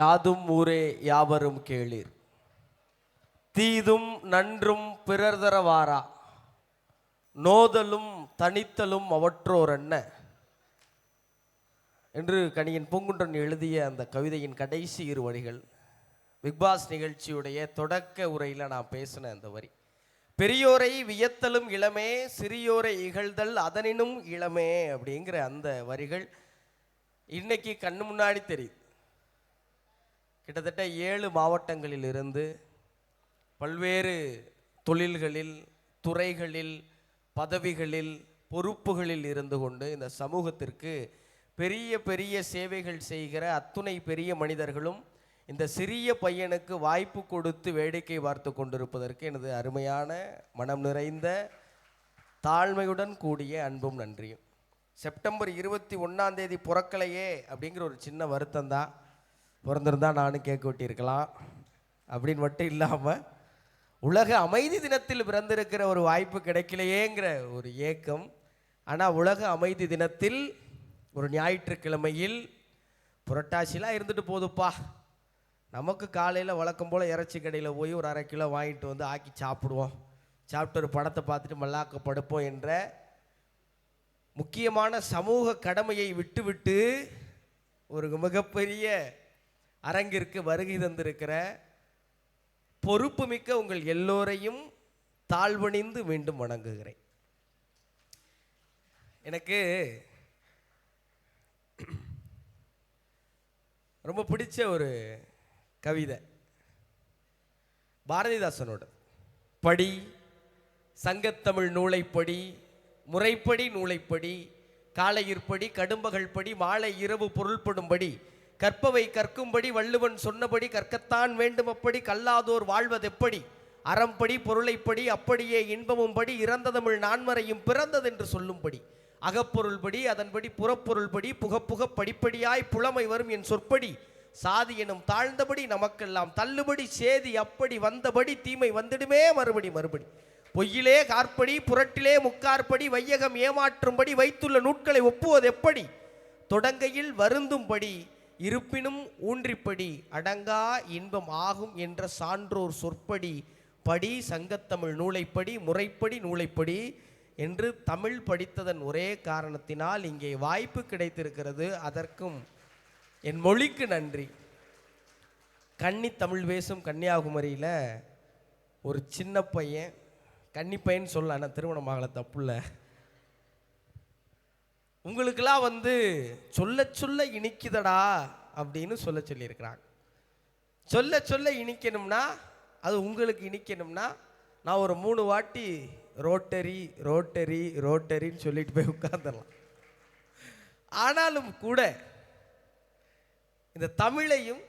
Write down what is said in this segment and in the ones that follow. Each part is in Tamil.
யாதும் ஊரே யாவரும் கேளீர், தீதும் நன்றும் பிறர் தரவாரா, நோதலும் தனித்தலும் அவற்றோர் என்ன என்று கணியன் பூங்குன்றன் எழுதிய அந்த கவிதையின் கடைசி இரு வரிகள் பிக்பாஸ் நிகழ்ச்சியுடைய தொடக்க உரையில் நான் பேசின அந்த வரி. பெரியோரை வியத்தலும் இளமே, சிறியோரை இகழ்தல் அதனினும் இளமே அப்படிங்கிற அந்த வரிகள் இன்னைக்கு கண்ணு முன்னாடி தெரியுது. கிட்டத்தட்ட 7 மாவட்டங்களில் இருந்து பல்வேறு தொழில்களில், துறைகளில், பதவிகளில், பொறுப்புகளில் இருந்து கொண்டு இந்த சமூகத்திற்கு பெரிய பெரிய சேவைகள் செய்கிற அத்துணை பெரிய மனிதர்களும் இந்த சிறிய பையனுக்கு வாய்ப்பு கொடுத்து வேடிக்கை பார்த்து கொண்டிருப்பதற்கு எனது அருமையான மனம் நிறைந்த தாழ்மையுடன் கூடிய அன்பும் நன்றியும். செப்டம்பர் 21 பிறக்கலையே அப்படிங்கிற ஒரு சின்ன வருத்தம் தான். பிறந்திருந்தா நானும் கேக் வெட்டியிருக்கலாம் அப்படின்னு மட்டும் இல்லாமல் உலக அமைதி தினத்தில் பிறந்திருக்கிற ஒரு வாய்ப்பு கிடைக்கலையேங்கிற ஒரு ஏக்கம். ஆனால் உலக அமைதி தினத்தில் ஒரு ஞாயிற்றுக்கிழமையில் புரட்டாசிலாம் இருந்துட்டு போதுப்பா, நமக்கு காலையில் வழக்கம் போல் இறைச்சி கடையில் போய் ஒரு 1/2 கிலோ வாங்கிட்டு வந்து ஆக்கி சாப்பிடுவோம், சாப்பிட்டு ஒரு படத்தை பார்த்துட்டு மல்லாக்க படுப்போம் என்ற முக்கியமான சமூக கடமையை விட்டுவிட்டு ஒரு மிகப்பெரிய அரங்கிற்கு வருகை தந்திருக்கிற பொறுப்புமிக்க உங்கள் எல்லோரையும் தாழ்வணிந்து மீண்டும் வணங்குகிறேன். எனக்கு ரொம்ப பிடிச்ச ஒரு கவிதை பாரதிதாசனோட. படி சங்கத்தமிழ் நூலைப்படி, முறைப்படி நூலைப்படி, காலையிற்படி கடும்பகல் படி, மாலை இரவு பொருள்படும்படி, கற்பவை கற்கும்படி வள்ளுவன் சொன்னபடி கற்கத்தான் வேண்டும், அப்படி கல்லாதோர் வாழ்வதெப்படி, அறம்படி பொருளைப்படி, அப்படியே இன்பமும் படி, இறந்த தமிழ் நான்மறையும் பிறந்ததென்று சொல்லும்படி, அகப்பொருள்படி அதன்படி புறப்பொருள்படி, புகப்புக படிப்படியாய் புலமை வரும் என் சொற்படி, சாதி எனும் தாழ்ந்தபடி நமக்கெல்லாம் தள்ளுபடி, சேதி அப்படி வந்தபடி தீமை வந்துடுமே மறுபடி மறுபடி, பொய்யிலே கார்படி புரட்டிலே முக்கார்படி, வையகம் ஏமாற்றும்படி வைத்துள்ள நூட்களை ஒப்புவது எப்படி, தொடங்கையில் வருந்தும்படி இருப்பினும் ஊன்றிப்படி, அடங்கா இன்பம் ஆகும் என்ற சான்றோர் சொற்படி, படி சங்கத்தமிழ் நூலைப்படி, முறைப்படி நூலைப்படி என்று தமிழ் படித்ததன் ஒரே காரணத்தினால் இங்கே வாய்ப்பு கிடைத்திருக்கிறது. அதற்கும் என் மொழிக்கு நன்றி. கன்னி தமிழ் பேசும் கன்னியாகுமரியில் ஒரு சின்ன பையன், கன்னி பையன் சொல்ல, ஆனால் திருமணமாகல தப்புல, உங்களுக்கெல்லாம் சொல்ல சொல்ல இனிக்குதடா அப்படின்னு சொல்லியிருக்கிறாங்க. சொல்ல சொல்ல இனிக்கணும்னா, அது உங்களுக்கு இனிக்கணும்னா நான் ஒரு 3 வாட்டி ரோட்டரி ரோட்டரி ரோட்டரின்னு சொல்லிட்டு போய் உட்கார்ந்துடலாம். ஆனாலும் கூட இந்த தமிழையும்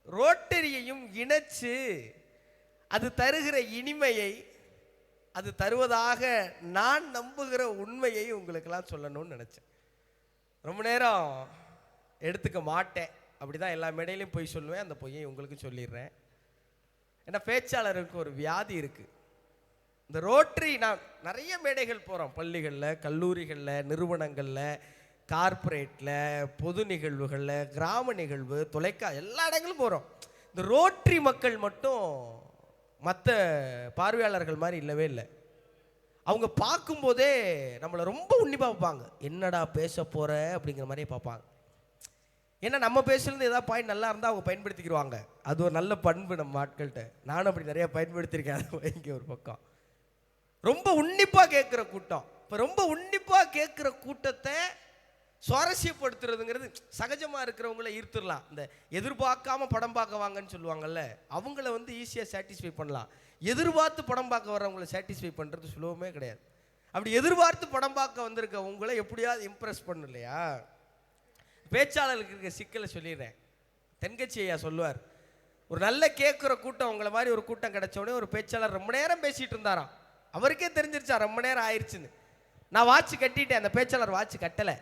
ரோட்டரியையும் இணைச்சு அது தருகிற இனிமையை, அது தருவதாக நான் நம்புகிற உண்மையை உங்களுக்கெல்லாம் சொல்லணும்னு நினச்சேன். ரொம்ப நேரம் எடுத்துக்க மாட்டேன், அப்படி தான் எல்லா மேடையிலையும் போய் சொல்லுவேன். அந்த பொய்யை உங்களுக்கு சொல்லிடுறேன். ஏன்னா பேச்சாளருக்கு ஒரு வியாதி இருக்குது. இந்த ரோட்டரி நான் நிறைய மேடைகள் போகிறோம், பள்ளிகளில், கல்லூரிகளில், நிறுவனங்களில், கார்ப்பரேட்டில், பொது நிகழ்வுகளில், கிராம நிகழ்வு, எல்லா இடங்களும் போகிறோம். இந்த ரோட்டரி மக்கள் மட்டும் மற்ற பார்வையாளர்கள் மாதிரி இல்லவே இல்லை. அவங்க பார்க்கும்போதே நம்மளை ரொம்ப உன்னிப்பாக பார்ப்பாங்க. என்னடா பேச போகிற அப்படிங்கிற மாதிரியே பார்ப்பாங்க. ஏன்னா நம்ம பேசுறது ஏதாவது பாயிண்ட் நல்லா இருந்தால் அவங்க பயன்படுத்திக்கிடுவாங்க. அது ஒரு நல்ல பண்பு நம்ம ஆட்கள்கிட்ட. நானும் அப்படி நிறைய பயன்படுத்தியிருக்கேன். அது இங்கே ஒரு பக்கம் ரொம்ப உன்னிப்பாக கேட்குற கூட்டம். இப்போ ரொம்ப உன்னிப்பாக கேட்குற கூட்டத்தை சுவாரஸ்யப்படுத்துறதுங்கிறது சகஜமாக இருக்கிறவங்கள ஈர்த்துடலாம். இந்த எதிர்பார்க்காம படம் பார்க்க வாங்கன்னு சொல்லுவாங்கல்ல, அவங்கள ஈஸியாக சாட்டிஸ்ஃபை பண்ணலாம். எதிர்பார்த்து படம் பார்க்க வர்றவங்களை சாட்டிஸ்ஃபை பண்ணுறது சுலபமே கிடையாது. அப்படி எதிர்பார்த்து படம் பார்க்க வந்திருக்க உங்களை எப்படியாவது இம்ப்ரெஸ் பண்ணு இல்லையா? பேச்சாளர்களுக்கு இருக்க சிக்கலை சொல்லிடுறேன். தென்கட்சி ஐயா சொல்லுவார், ஒரு நல்ல கேட்குற கூட்டம் உங்களை மாதிரி ஒரு கூட்டம் கிடைச்ச உடனே ஒரு பேச்சாளர் ரொம்ப நேரம் பேசிகிட்டு இருந்தாராம். அவருக்கே தெரிஞ்சிருச்சா ரொம்ப நேரம் ஆயிடுச்சுன்னு. நான் வாட்ச் கட்டிட்டேன், அந்த பேச்சாளர் வாட்ச் கட்டலை.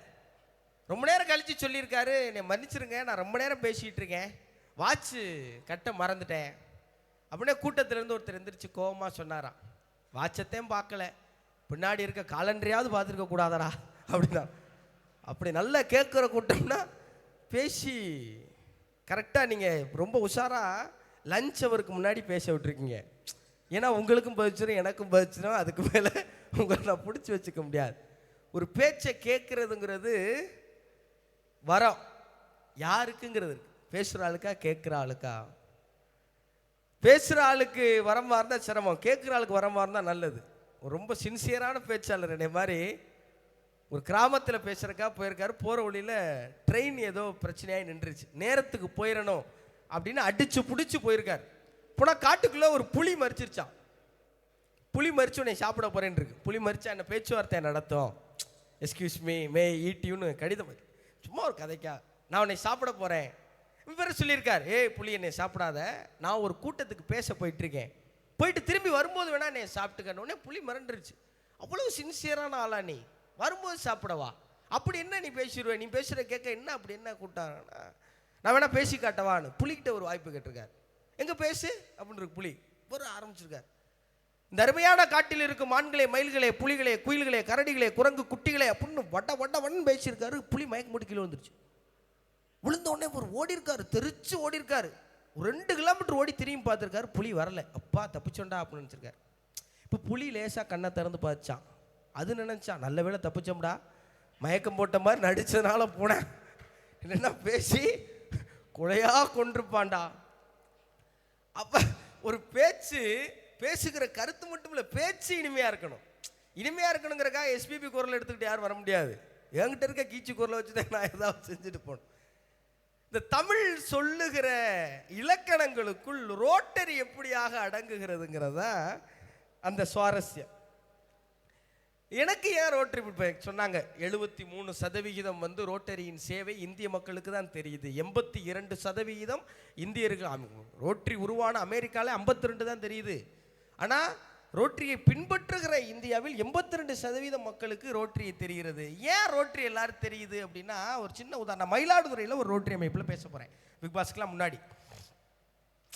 ரொம்ப நேரம் கழித்து சொல்லியிருக்காரு, என்னை மன்னிச்சிருங்க, நான் ரொம்ப நேரம் பேசிகிட்டு இருக்கேன், வாட்ச்சு கட்ட மறந்துட்டேன் அப்படின்னே கூட்டத்திலேருந்து ஒருத்தர் எந்திரிச்சு கோபமாக சொன்னாராம், வாட்சத்தையும் பார்க்கல, பின்னாடி இருக்க காலண்டரையாவது பார்த்துருக்க கூடாதடா அப்படின்னா. அப்படி நல்லா கேட்குற கூட்டம்னா பேசி கரெக்டாக நீங்கள் ரொம்ப உஷாராக லஞ்ச் அவருக்கு முன்னாடி பேச விட்டுருக்கீங்க. ஏன்னா உங்களுக்கும் பதிச்சிடும், எனக்கும் பதிச்சிடும். அதுக்கு மேலே உங்களை நான் பிடிச்சி வச்சுக்க முடியாது. ஒரு பேச்சை கேட்குறதுங்கிறது வரம் யாருக்குங்கிறது இருக்கு. பேசுகிற ஆளுக்கா கேட்குற ஆளுக்கா? பேசுகிற ஆளுக்கு வரமா இருந்தால் சிரமம், கேட்குற ஆளுக்கு வரமா இருந்தால் நல்லது. ரொம்ப சின்சியரான பேச்சாளர் என்னை மாதிரி ஒரு கிராமத்தில் பேசுகிறக்கா போயிருக்காரு. போகிற வழியில் ட்ரெயின் ஏதோ பிரச்சனையாகி நின்றுச்சு. நேரத்துக்கு போயிடணும் அப்படின்னு அடித்து பிடிச்சி போயிருக்கார். போனால் காட்டுக்குள்ளே ஒரு புலி மறிச்சிருச்சான். புலி மறிச்சு உன்னை சாப்பிட போகிறேன்னு இருக்கு. புலி மறிச்சா என்ன பேச்சுவார்த்தை நடத்தும். எஸ்கியூஸ் மீ, மே ஈட்டியூன்னு கடிதம், சும்மா ஒரு கதைக்கா, நான் உன்னை சாப்பிட போகிறேன். இவர் சொல்லியிருக்கார், ஏய் புலி என்னை சாப்பிடாத, நான் ஒரு கூட்டத்துக்கு பேச போயிட்டுருக்கேன், போயிட்டு திரும்பி வரும்போது வேணா என்னை சாப்பிட்டுக்கணுன்னே புலி மறந்துருச்சு. அவ்வளோ சின்சியரான ஆளா நீ, வரும்போது சாப்பிடவா? அப்படி என்ன நீ பேசிடுவேன், நீ பேசுகிற கேட்க என்ன அப்படி என்ன கூட்டாங்கன்னா, நான் வேணா பேசி காட்டவான்னு புலிக்கிட்ட ஒரு வாய்ப்பு கேட்டிருக்கார். எங்கே பேசு அப்படின்னு புலி ஒரு ஆரம்பிச்சிருக்கார். இந்த அருமையான காட்டில் இருக்கும் மான்களே, மயில்களே, புலிகளே, குயில்களே, கரடிகளே, குரங்கு குட்டிகளே அப்படின்னு வட்ட பேசியிருக்காரு. புலி மயக்க மூடி கீழே வந்துருச்சு. விழுந்த உடனே ஒரு ஓடி இருக்காரு, தெரிச்சு ஓடி இருக்காரு. ஒரு 2 கிலோமீட்டர் ஓடி திரும்பி பார்த்துருக்காரு. புலி வரல. அப்பா தப்பிச்சோண்டா அப்படின்னு நினச்சிருக்காரு. இப்போ புலி லேசாக கண்ணை திறந்து பார்த்துச்சான். அது நினைச்சான், நல்ல வேளை தப்பிச்சோம்டா, மயக்கம் போட்ட மாதிரி நடிச்சதுனால போனேன், என்னென்னா பேசி கொலையா கொண்டிருப்பான்டா. அப்போ ஒரு பேசுகிற கருத்து மட்டும் இல்லை, பேச்சு இனிமையாக இருக்கணும். இனிமையாக இருக்கணுங்கிறக்காக எஸ்பிபி குரல் எடுத்துக்கிட்டு யாரும் வர முடியாது. என்கிட்ட இருக்க கீச்சு குரலை வச்சு தான் நான் ஏதாவது செஞ்சுட்டு போகணும். இந்த தமிழ் சொல்லுகிற இலக்கணங்களுக்குள் ரோட்டரி எப்படியாக அடங்குகிறதுங்கிறதா அந்த சுவாரஸ்யம். எனக்கு ஏன் ரோட்டரி சொன்னாங்க, 73% வந்து ரோட்டரியின் சேவை இந்திய மக்களுக்கு தான் தெரியுது, 82% இந்தியர்கள். ரோட்டரி உருவான அமெரிக்காவில் 52 தான் தெரியுது. ஆனால் ரோட்டரியை பின்பற்றுகிற இந்தியாவில் 82% மக்களுக்கு ரோட்டரி தெரிகிறது. ஏன் ரோட்டரி எல்லாரும் தெரியுது அப்படின்னா, ஒரு சின்ன உதாரணம், மயிலாடுதுறையில் ஒரு ரோட்டரி அமைப்பில் பேச போகிறேன். பிக் பாஸ்க்கெலாம் முன்னாடி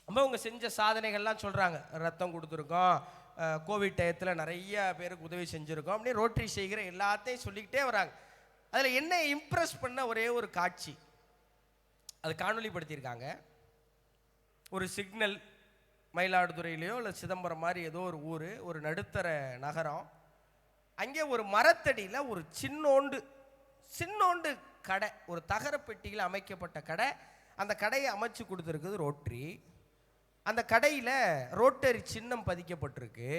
அவங்க செஞ்ச சாதனைகள்லாம் சொல்கிறாங்க. ரத்தம் கொடுத்துருக்கோம், கோவிட் டயத்தில் நிறைய பேருக்கு உதவி செஞ்சுருக்கோம் அப்படின்னு ரோட்டரி செய்கிற எல்லாத்தையும் சொல்லிக்கிட்டே வராங்க. அதில் என்ன இம்ப்ரெஸ் பண்ண ஒரே ஒரு காட்சி, அது காணொலிப்படுத்தியிருக்காங்க. ஒரு சிக்னல், மயிலாடுதுறையிலையோ இல்லை சிதம்பரம் மாதிரி ஏதோ ஒரு ஊர், ஒரு நடுத்தர நகரம். அங்கே ஒரு மரத்தடியில் ஒரு சின்னோண்டு கடை, ஒரு தகர பெட்டியில் அமைக்கப்பட்ட கடை. அந்த கடையை அமைச்சு கொடுத்துருக்குது ரோட்டரி. அந்த கடையில் ரோட்டரி சின்னம் பதிக்கப்பட்டிருக்கு.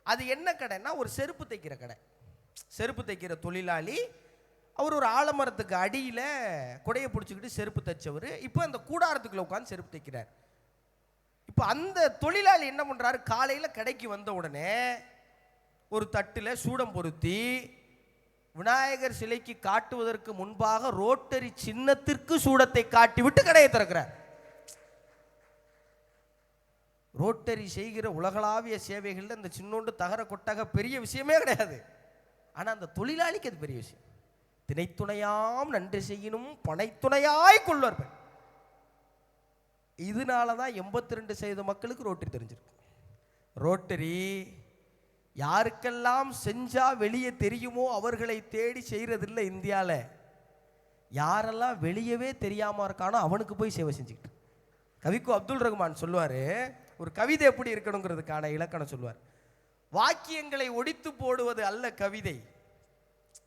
அது என்ன கடைன்னா, ஒரு செருப்பு தைக்கிற கடை. செருப்பு தைக்கிற தொழிலாளி அவர் ஒரு ஆலமரத்துக்கு அடியில் குடையை பிடிச்சிக்கிட்டு செருப்பு தைச்சவர் இப்போ அந்த கூடாரத்துக்குள்ள உட்காந்து செருப்பு தைக்கிறார். இப்போ அந்த தொழிலாளி என்ன பண்ணுறாரு, காலையில் கடைக்கு வந்த உடனே ஒரு தட்டில் சூடம் பொருத்தி விநாயகர் சிலைக்கு காட்டுவதற்கு முன்பாக ரோட்டரி சின்னத்திற்கு சூடத்தை காட்டி விட்டு கடையை திறக்கிறார். ரோட்டரி செய்கிற உலகளாவிய சேவைகளில் இந்த சின்னோண்டு தகர கொட்டக பெரிய விஷயமே கிடையாது. ஆனால் அந்த தொழிலாளிக்கு அது பெரிய விஷயம். திணைத்துணையாம் நன்றி செய்யணும் பனைத்துணையாய் கொள்வார்கள். இதனால தான் 82% மக்களுக்கு ரோட்டரி தெரிஞ்சிருக்கு. ரோட்டரி யாருக்கெல்லாம் செஞ்சா வெளியே தெரியுமோ அவர்களை தேடி செய்யறதில்லை இந்தியாவில். யாரெல்லாம் வெளியவே தெரியாமல் இருக்கானோ அவனுக்கு போய் சேவை செஞ்சுக்கிட்டு. கவிக்கு அப்துல் ரஹ்மான் சொல்லுவார், ஒரு கவிதை எப்படி இருக்கணுங்கிறதுக்கான இலக்கணம் சொல்லுவார். வாக்கியங்களை ஒடித்து போடுவது அல்ல கவிதை,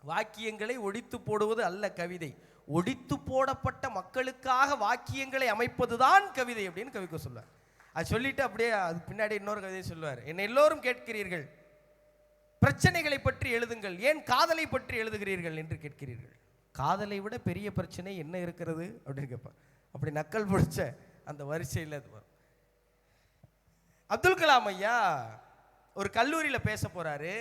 வாக்கியங்களை ஒடித்து போடுவது அல்ல கவிதை, ஒடித்து போடப்பட்ட மக்களுக்காக வாக்கியங்களை அமைப்பதுதான் கவிதை அப்படின்னு கவிக்கு சொல்லுவார். அது சொல்லிட்டு அப்படியே அது பின்னாடி இன்னொரு கவிதை சொல்லுவார். என்னை எல்லோரும் கேட்கிறீர்கள், பிரச்சனைகளை பற்றி எழுதுங்கள், ஏன் காதலை பற்றி எழுதுகிறீர்கள் என்று கேட்கிறீர்கள். காதலை விட பெரிய பிரச்சனை என்ன இருக்கிறது அப்படின்னு கேட்பார். அப்படி நக்கல் பிடிச்ச அந்த வரிசையில் அது வரும். அப்துல் கலாம் ஐயா ஒரு கல்லூரியில் பேச போகிறாரு.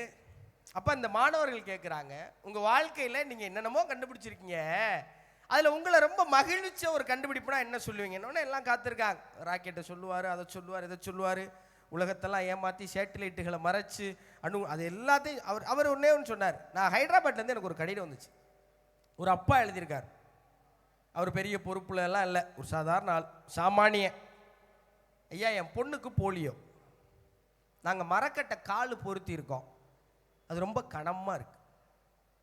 அப்போ அந்த மாணவர்கள் கேட்குறாங்க, உங்கள் வாழ்க்கையில் நீங்கள் என்னென்னமோ கண்டுபிடிச்சிருக்கீங்க, அதில் உங்களை ரொம்ப மகிழ்ச்ச ஒரு கண்டுபிடிப்புனா என்ன சொல்லுவீங்கன்னு எல்லாம் காத்திருக்காங்க. ராக்கெட்டை சொல்லுவார், அதை சொல்லுவார், இதை சொல்லுவார், உலகத்தெல்லாம் ஏமாற்றி சேட்டலைட்டுகளை மறைச்சு அது எல்லாத்தையும் அவர் ஒன்றே ஒன்று சொன்னார். நான் ஹைதராபாத்லேருந்து எனக்கு ஒரு கடிதம் வந்துச்சு. ஒரு அப்பா எழுதியிருக்கார். அவர் பெரிய பொறுப்புல எல்லாம் இல்லை, ஒரு சாதாரண ஆள், சாமானிய. ஐயா, என் பொண்ணுக்கு போலியோ, நாங்கள் மரக்கட்டை கால் பொருத்தி இருக்கோம், அது ரொம்ப கனமாக இருக்குது.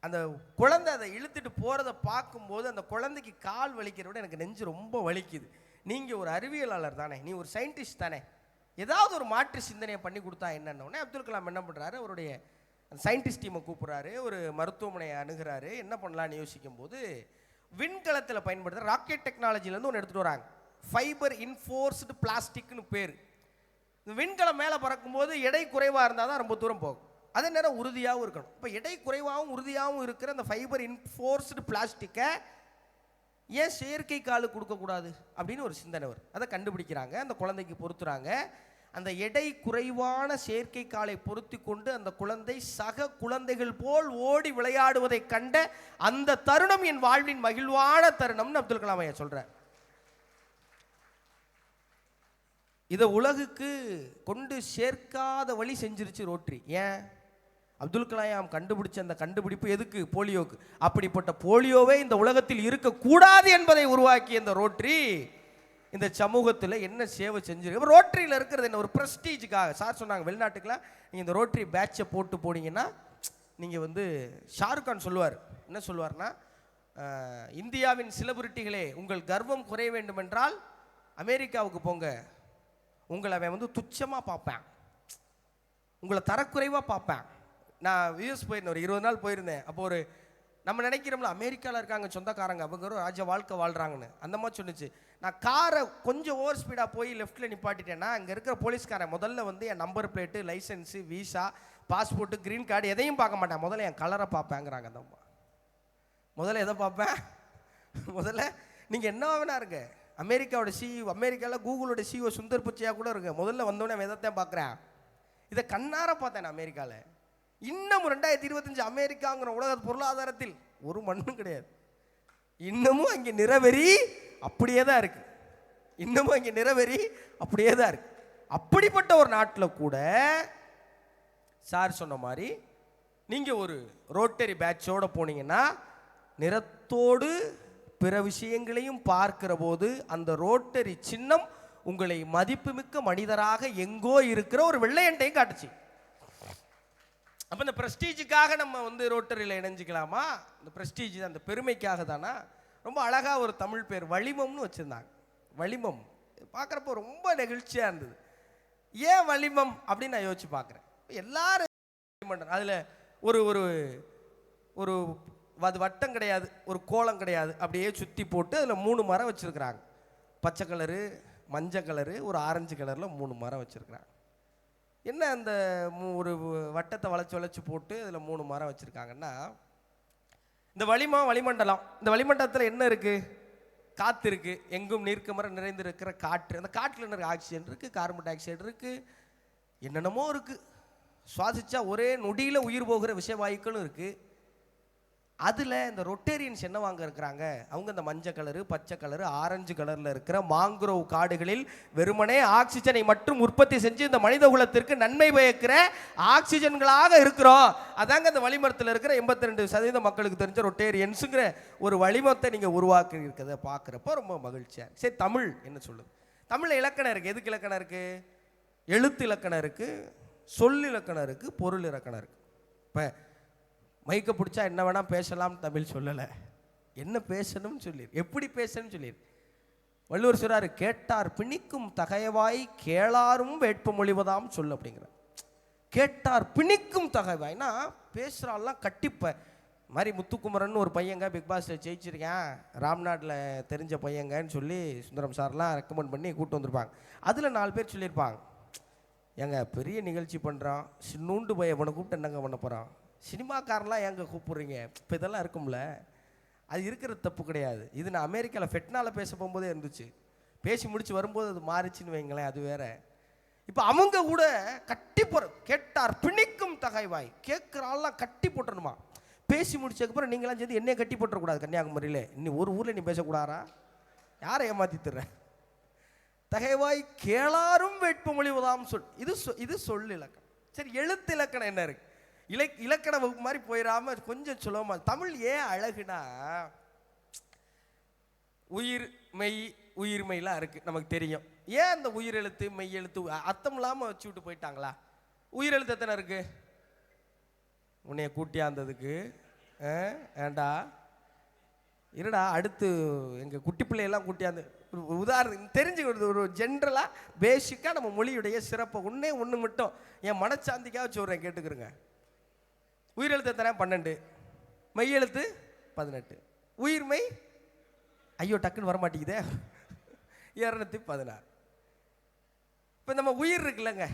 அந்த குழந்தை அதை இழுத்துட்டு போகிறத பார்க்கும்போது அந்த குழந்தைக்கு கால் வலிக்கிறத விட எனக்கு நெஞ்சு ரொம்ப வலிக்குது. நீங்கள் ஒரு அறிவியலாளர் தானே, நீ ஒரு சயின்டிஸ்ட் தானே, ஏதாவது ஒரு மாற்று சிந்தனையை பண்ணி கொடுத்தா என்னன்னொடனே அப்துல் கலாம் என்ன பண்ணுறாரு, அவருடைய சயின்டிஸ்ட் டீமை கூப்பிட்றாரு, ஒரு மருத்துவமனையை அணுகிறாரு. என்ன பண்ணலான்னு யோசிக்கும் போது விண்கலத்தில் பயன்படுத்துகிற ராக்கெட் டெக்னாலஜிலேருந்து ஒன்று எடுத்துகிட்டு வராங்க. ஃபைபர் இன்ஃபோர்ஸ்டு பிளாஸ்டிக்னு பேர். இந்த விண்கலம் மேலே பறக்கும்போது எடை குறைவாக இருந்தால் தான் ரொம்ப தூரம் போகும், அதே நேரம் உறுதியாகவும் இருக்கணும். இப்போ எடை குறைவாகவும் உறுதியாகவும் இருக்கிற அந்த ஃபைபர் இன்ஃபோர்ஸ்டு பிளாஸ்டிக்கை ஏன் செயற்கை காலு கொடுக்கக்கூடாது அப்படின்னு ஒரு சிந்தனை வரும். அதை கண்டுபிடிக்கிறாங்க, அந்த குழந்தைக்கு பொருத்துறாங்க. அந்த எடை குறைவான செயற்கை காலை பொருத்தி கொண்டு அந்த குழந்தை சக குழந்தைகள் போல் ஓடி விளையாடுவதை கண்ட அந்த தருணம் என் வாழ்வின் மகிழ்வான தருணம்னு அப்துல் கலாம் ஐயா சொல்றார். இதை உலகுக்கு கொண்டு சேர்க்காத வழி செஞ்சிருச்சு ரோட்டரி. ஏன்? அப்துல் கலாம் கண்டுபிடிச்ச அந்த கண்டுபிடிப்பு எதுக்கு? போலியோக்கு. அப்படிப்பட்ட போலியோவே இந்த உலகத்தில் இருக்கக்கூடாது என்பதை உருவாக்கிய இந்த ரோட்டரி இந்த சமூகத்தில் என்ன சேவை செஞ்சிருக்கு. ரோட்டரியில் இருக்கிறது என்ன? ஒரு ப்ரெஸ்டீஜுக்காக. சார் சொன்னாங்க, வெளிநாட்டுக்கெல்லாம் நீங்கள் இந்த ரோட்டரி பேட்சை போட்டு போனீங்கன்னா நீங்கள் ஷாருக் கான் சொல்லுவார், என்ன சொல்லுவார்னா, இந்தியாவின் செலிபிரிட்டிகளே உங்கள் கர்வம் குறைய வேண்டும் என்றால் அமெரிக்காவுக்கு போங்க, உங்களை அவன் துச்சமாக பார்ப்பேன், உங்களை தரக்குறைவாக பார்ப்பேன். நான் யூஎஸ் போயிருந்தேன், ஒரு 20 நாள் போயிருந்தேன். அப்போ ஒரு நம்ம நினைக்கிறோம்ல, அமெரிக்காவில் இருக்காங்க சொந்தக்காரங்க, அவங்க ஒரு ராஜ வாழ்க்கை வாழ்கிறாங்கன்னு, அந்த மாதிரி சொன்னிச்சு. நான் காரை கொஞ்சம் ஓவர் ஸ்பீடாக போய் லெஃப்ட்டில் நிப்பாட்டிட்டேன்னா அங்கே இருக்கிற போலீஸ்காரன் முதல்ல என் number plate, licence, visa, passport, green card எதையும் பார்க்க மாட்டேன், முதல்ல என் கலரை பார்ப்பேங்கிறாங்க. அந்த அம்மா முதல்ல எதை பார்ப்பேன்? முதல்ல நீங்கள் என்ன வேணா இருங்க, அமெரிக்காவோட சிஇஓ, அமெரிக்காவில் கூகுளோட சிஇஓ சுந்தர் பிச்சையாக கூட இருக்கு, முதல்ல வந்தோடனே அவன் எதைத்தான் பார்க்குறேன். இதை கண்ணார பார்த்தேன் நான் அமெரிக்காவில். இன்னமும் 2025 அமெரிக்காங்கிற உலக பொருளாதாரத்தில் ஒரு மண்ணும் கிடையாது. இன்னமும் அங்கே நிறவெறி அப்படியே தான் இருக்கு. இன்னமும் அங்கே நிறவெறி அப்படியே தான் இருக்கு. அப்படிப்பட்ட ஒரு நாட்டில் கூட சார் சொன்ன மாதிரி நீங்கள் ஒரு ரோட்டரி பேட்சோடு போனீங்கன்னா நிறத்தோடு பிற விஷயங்களையும் பார்க்கிற போது அந்த ரோட்டரி சின்னம் உங்களை மதிப்புமிக்க மனிதராக எங்கோ இருக்கிற ஒரு வெள்ளையண்டையும் காட்டுச்சு. அப்போ இந்த ப்ரெஸ்டீஜுக்காக நம்ம ரோட்டரியில் இணைஞ்சிக்கலாமா? இந்த ப்ரெஸ்டீஜ் அந்த பெருமைக்காக தானா? ரொம்ப அழகாக ஒரு தமிழ் பேர் வளிமம்னு வச்சுருந்தாங்க. வளிமம் பார்க்குறப்போ ரொம்ப நெகிழ்ச்சியாக இருந்தது. ஏன் வளிமம் அப்படின்னு நான் யோசிச்சு பார்க்குறேன். எல்லாரும் அதில் ஒரு ஒரு ஒரு அது வட்டம் கிடையாது, ஒரு கோலம் கிடையாது, அப்படியே சுற்றி போட்டு அதில் 3 மரம் வச்சுருக்குறாங்க. பச்சை கலரு, மஞ்சள் கலரு, ஒரு ஆரஞ்சு கலரில் 3 மரம் வச்சுருக்குறாங்க. என்ன அந்த ஒரு வட்டத்தை வளைச்சு போட்டு அதில் 3 மரம் வச்சுருக்காங்கன்னா, இந்த வளிமண்டலம், இந்த வளிமண்டலத்தில் என்ன இருக்குது? காற்று இருக்குது, எங்கும் நீர்க்கமர நிறைந்து இருக்கிற காற்று. அந்த காற்றில் என்ன இருக்குது? ஆக்சிஜன் இருக்குது, கார்பன் டை ஆக்சைடு இருக்குது, என்னென்னமோ இருக்குது. சுவாசிச்சா ஒரே நொடியில் உயிர் போகிற விஷவாயுக்களும் இருக்குது. அதில் இந்த ரொட்டேரியன்ஸ் என்ன வாங்க இருக்கிறாங்க? அவங்க இந்த மஞ்சள் கலரு, பச்சை கலரு, ஆரஞ்சு கலரில் இருக்கிற மாங்குரோவ் காடுகளில் வெறுமனே ஆக்சிஜனை மட்டும் உற்பத்தி செஞ்சு இந்த மனித குலத்திற்கு நன்மை பயக்கிற ஆக்சிஜன்களாக இருக்கிறோம். அதாங்க இந்த வளிமரத்தில் இருக்கிற 82% மக்களுக்கு தெரிஞ்ச ரொட்டேரியன்ஸுங்கிற ஒரு வளிமத்தை நீங்கள் உருவாக்கி இருக்கிறத பார்க்குறப்போ ரொம்ப மகிழ்ச்சியாக. சரி, தமிழ் என்ன சொல்லுது? தமிழில் இலக்கணம் இருக்குது. எதுக்கு இலக்கணம் இருக்குது? எழுத்து இலக்கணம் இருக்குது, சொல் இலக்கணம் இருக்குது, பொருள் இலக்கணம் இருக்குது. இப்போ மைக்க பிடிச்சா என்ன வேணால் பேசலாம்னு தமிழ் சொல்லலை, என்ன பேசணும்னு சொல்லிடு, எப்படி பேசணும்னு சொல்லிடு. வள்ளுவர் சொல்றாரு, கேட்டார் பிணிக்கும் தகைவாய் கேளாரும் வேட்பு மொழிவதாம் சொல்லு அப்படிங்கிற. கேட்டார் பிணிக்கும் தகைவாய்னா பேசுகிறாள்லாம் கட்டிப்ப மாதிரி. முத்துக்குமரன் ஒரு பையங்க பிக் பாஸில் ஜெயிச்சிருக்கேன், ராம்நாட்டில் தெரிஞ்ச பையங்கன்னு சொல்லி சுந்தரம் சார்லாம் ரெக்கமெண்ட் பண்ணி கூப்பிட்டு வந்திருப்பாங்க. அதில் 4 பேர் சொல்லியிருப்பாங்க, ஏங்க பெரிய நிகழ்ச்சி பண்ணுறான், சின்னூண்டு பையன் இவனை கூப்பிட்டு என்னங்க பண்ண போகிறான், சினிமாக்காரெலாம் எங்கே கூப்பிட்றீங்க, இப்போ இதெல்லாம் இருக்கும்ல. அது இருக்கிறது தப்பு கிடையாது. இது நான் அமெரிக்காவில் ஃபெட்னாவில் பேச போகும்போதே இருந்துச்சு. பேசி முடிச்சு வரும்போது அது மாறிச்சுன்னு வைங்களேன், அது வேற. இப்போ அவங்க கூட கட்டி போகிற கேட்டார் பிணிக்கும் தகைவாய், கேட்குறாலாம் கட்டி போட்டுருணுமா. பேசி முடிச்சதுக்கப்புறம் நீங்களாம் சேர்ந்து என்னையை கட்டி போட்டுறக்கூடாது. கன்னியாகுமரியில் இன்னும் ஒரு ஊரில் நீ பேசக்கூடாதா? யாரை ஏமாற்றி தர்ற? தகைவாய் கேளாரும் வேட்பு மொழிவதாம் சொல். இது சொல் இலக்கணம். சரி, எழுத்து இலக்கணம் என்ன இருக்கு? இலக்கண வகுப்பு மாதிரி போயிடாம கொஞ்சம் சுலபமா. தமிழ் ஏன் அழகுனா, உயிர் மெய் உயிர்மெய்லாம் இருக்கு, நமக்கு தெரியும். ஏன் அந்த உயிர் எழுத்து மெய் எழுத்து அர்த்தம் இல்லாமல் வச்சு விட்டு போயிட்டாங்களா? உயிர் எழுத்து எத்தனை இருக்கு? உன்னைய கூட்டியாந்ததுக்கு ஏண்டா இருடா, அடுத்து எங்கள் குட்டி பிள்ளையெல்லாம் கூட்டியாந்து உதாரணம் தெரிஞ்சுக்கிறது, ஒரு ஜென்ரலாக பேசிக்காக நம்ம மொழியுடைய சிறப்பை ஒன்று மட்டும் என் மனச்சாந்திக்காக சொல்கிறேன், கேட்டுக்கிறேங்க. உயிரெழுத்து எத்தனை? 12. மெய்யெழுத்து 18. உயிர்மை ஐயோ டக்குன்னு வரமாட்டேங்குதே 216. இப்போ நம்ம உயிர் இருக்குல்லங்க,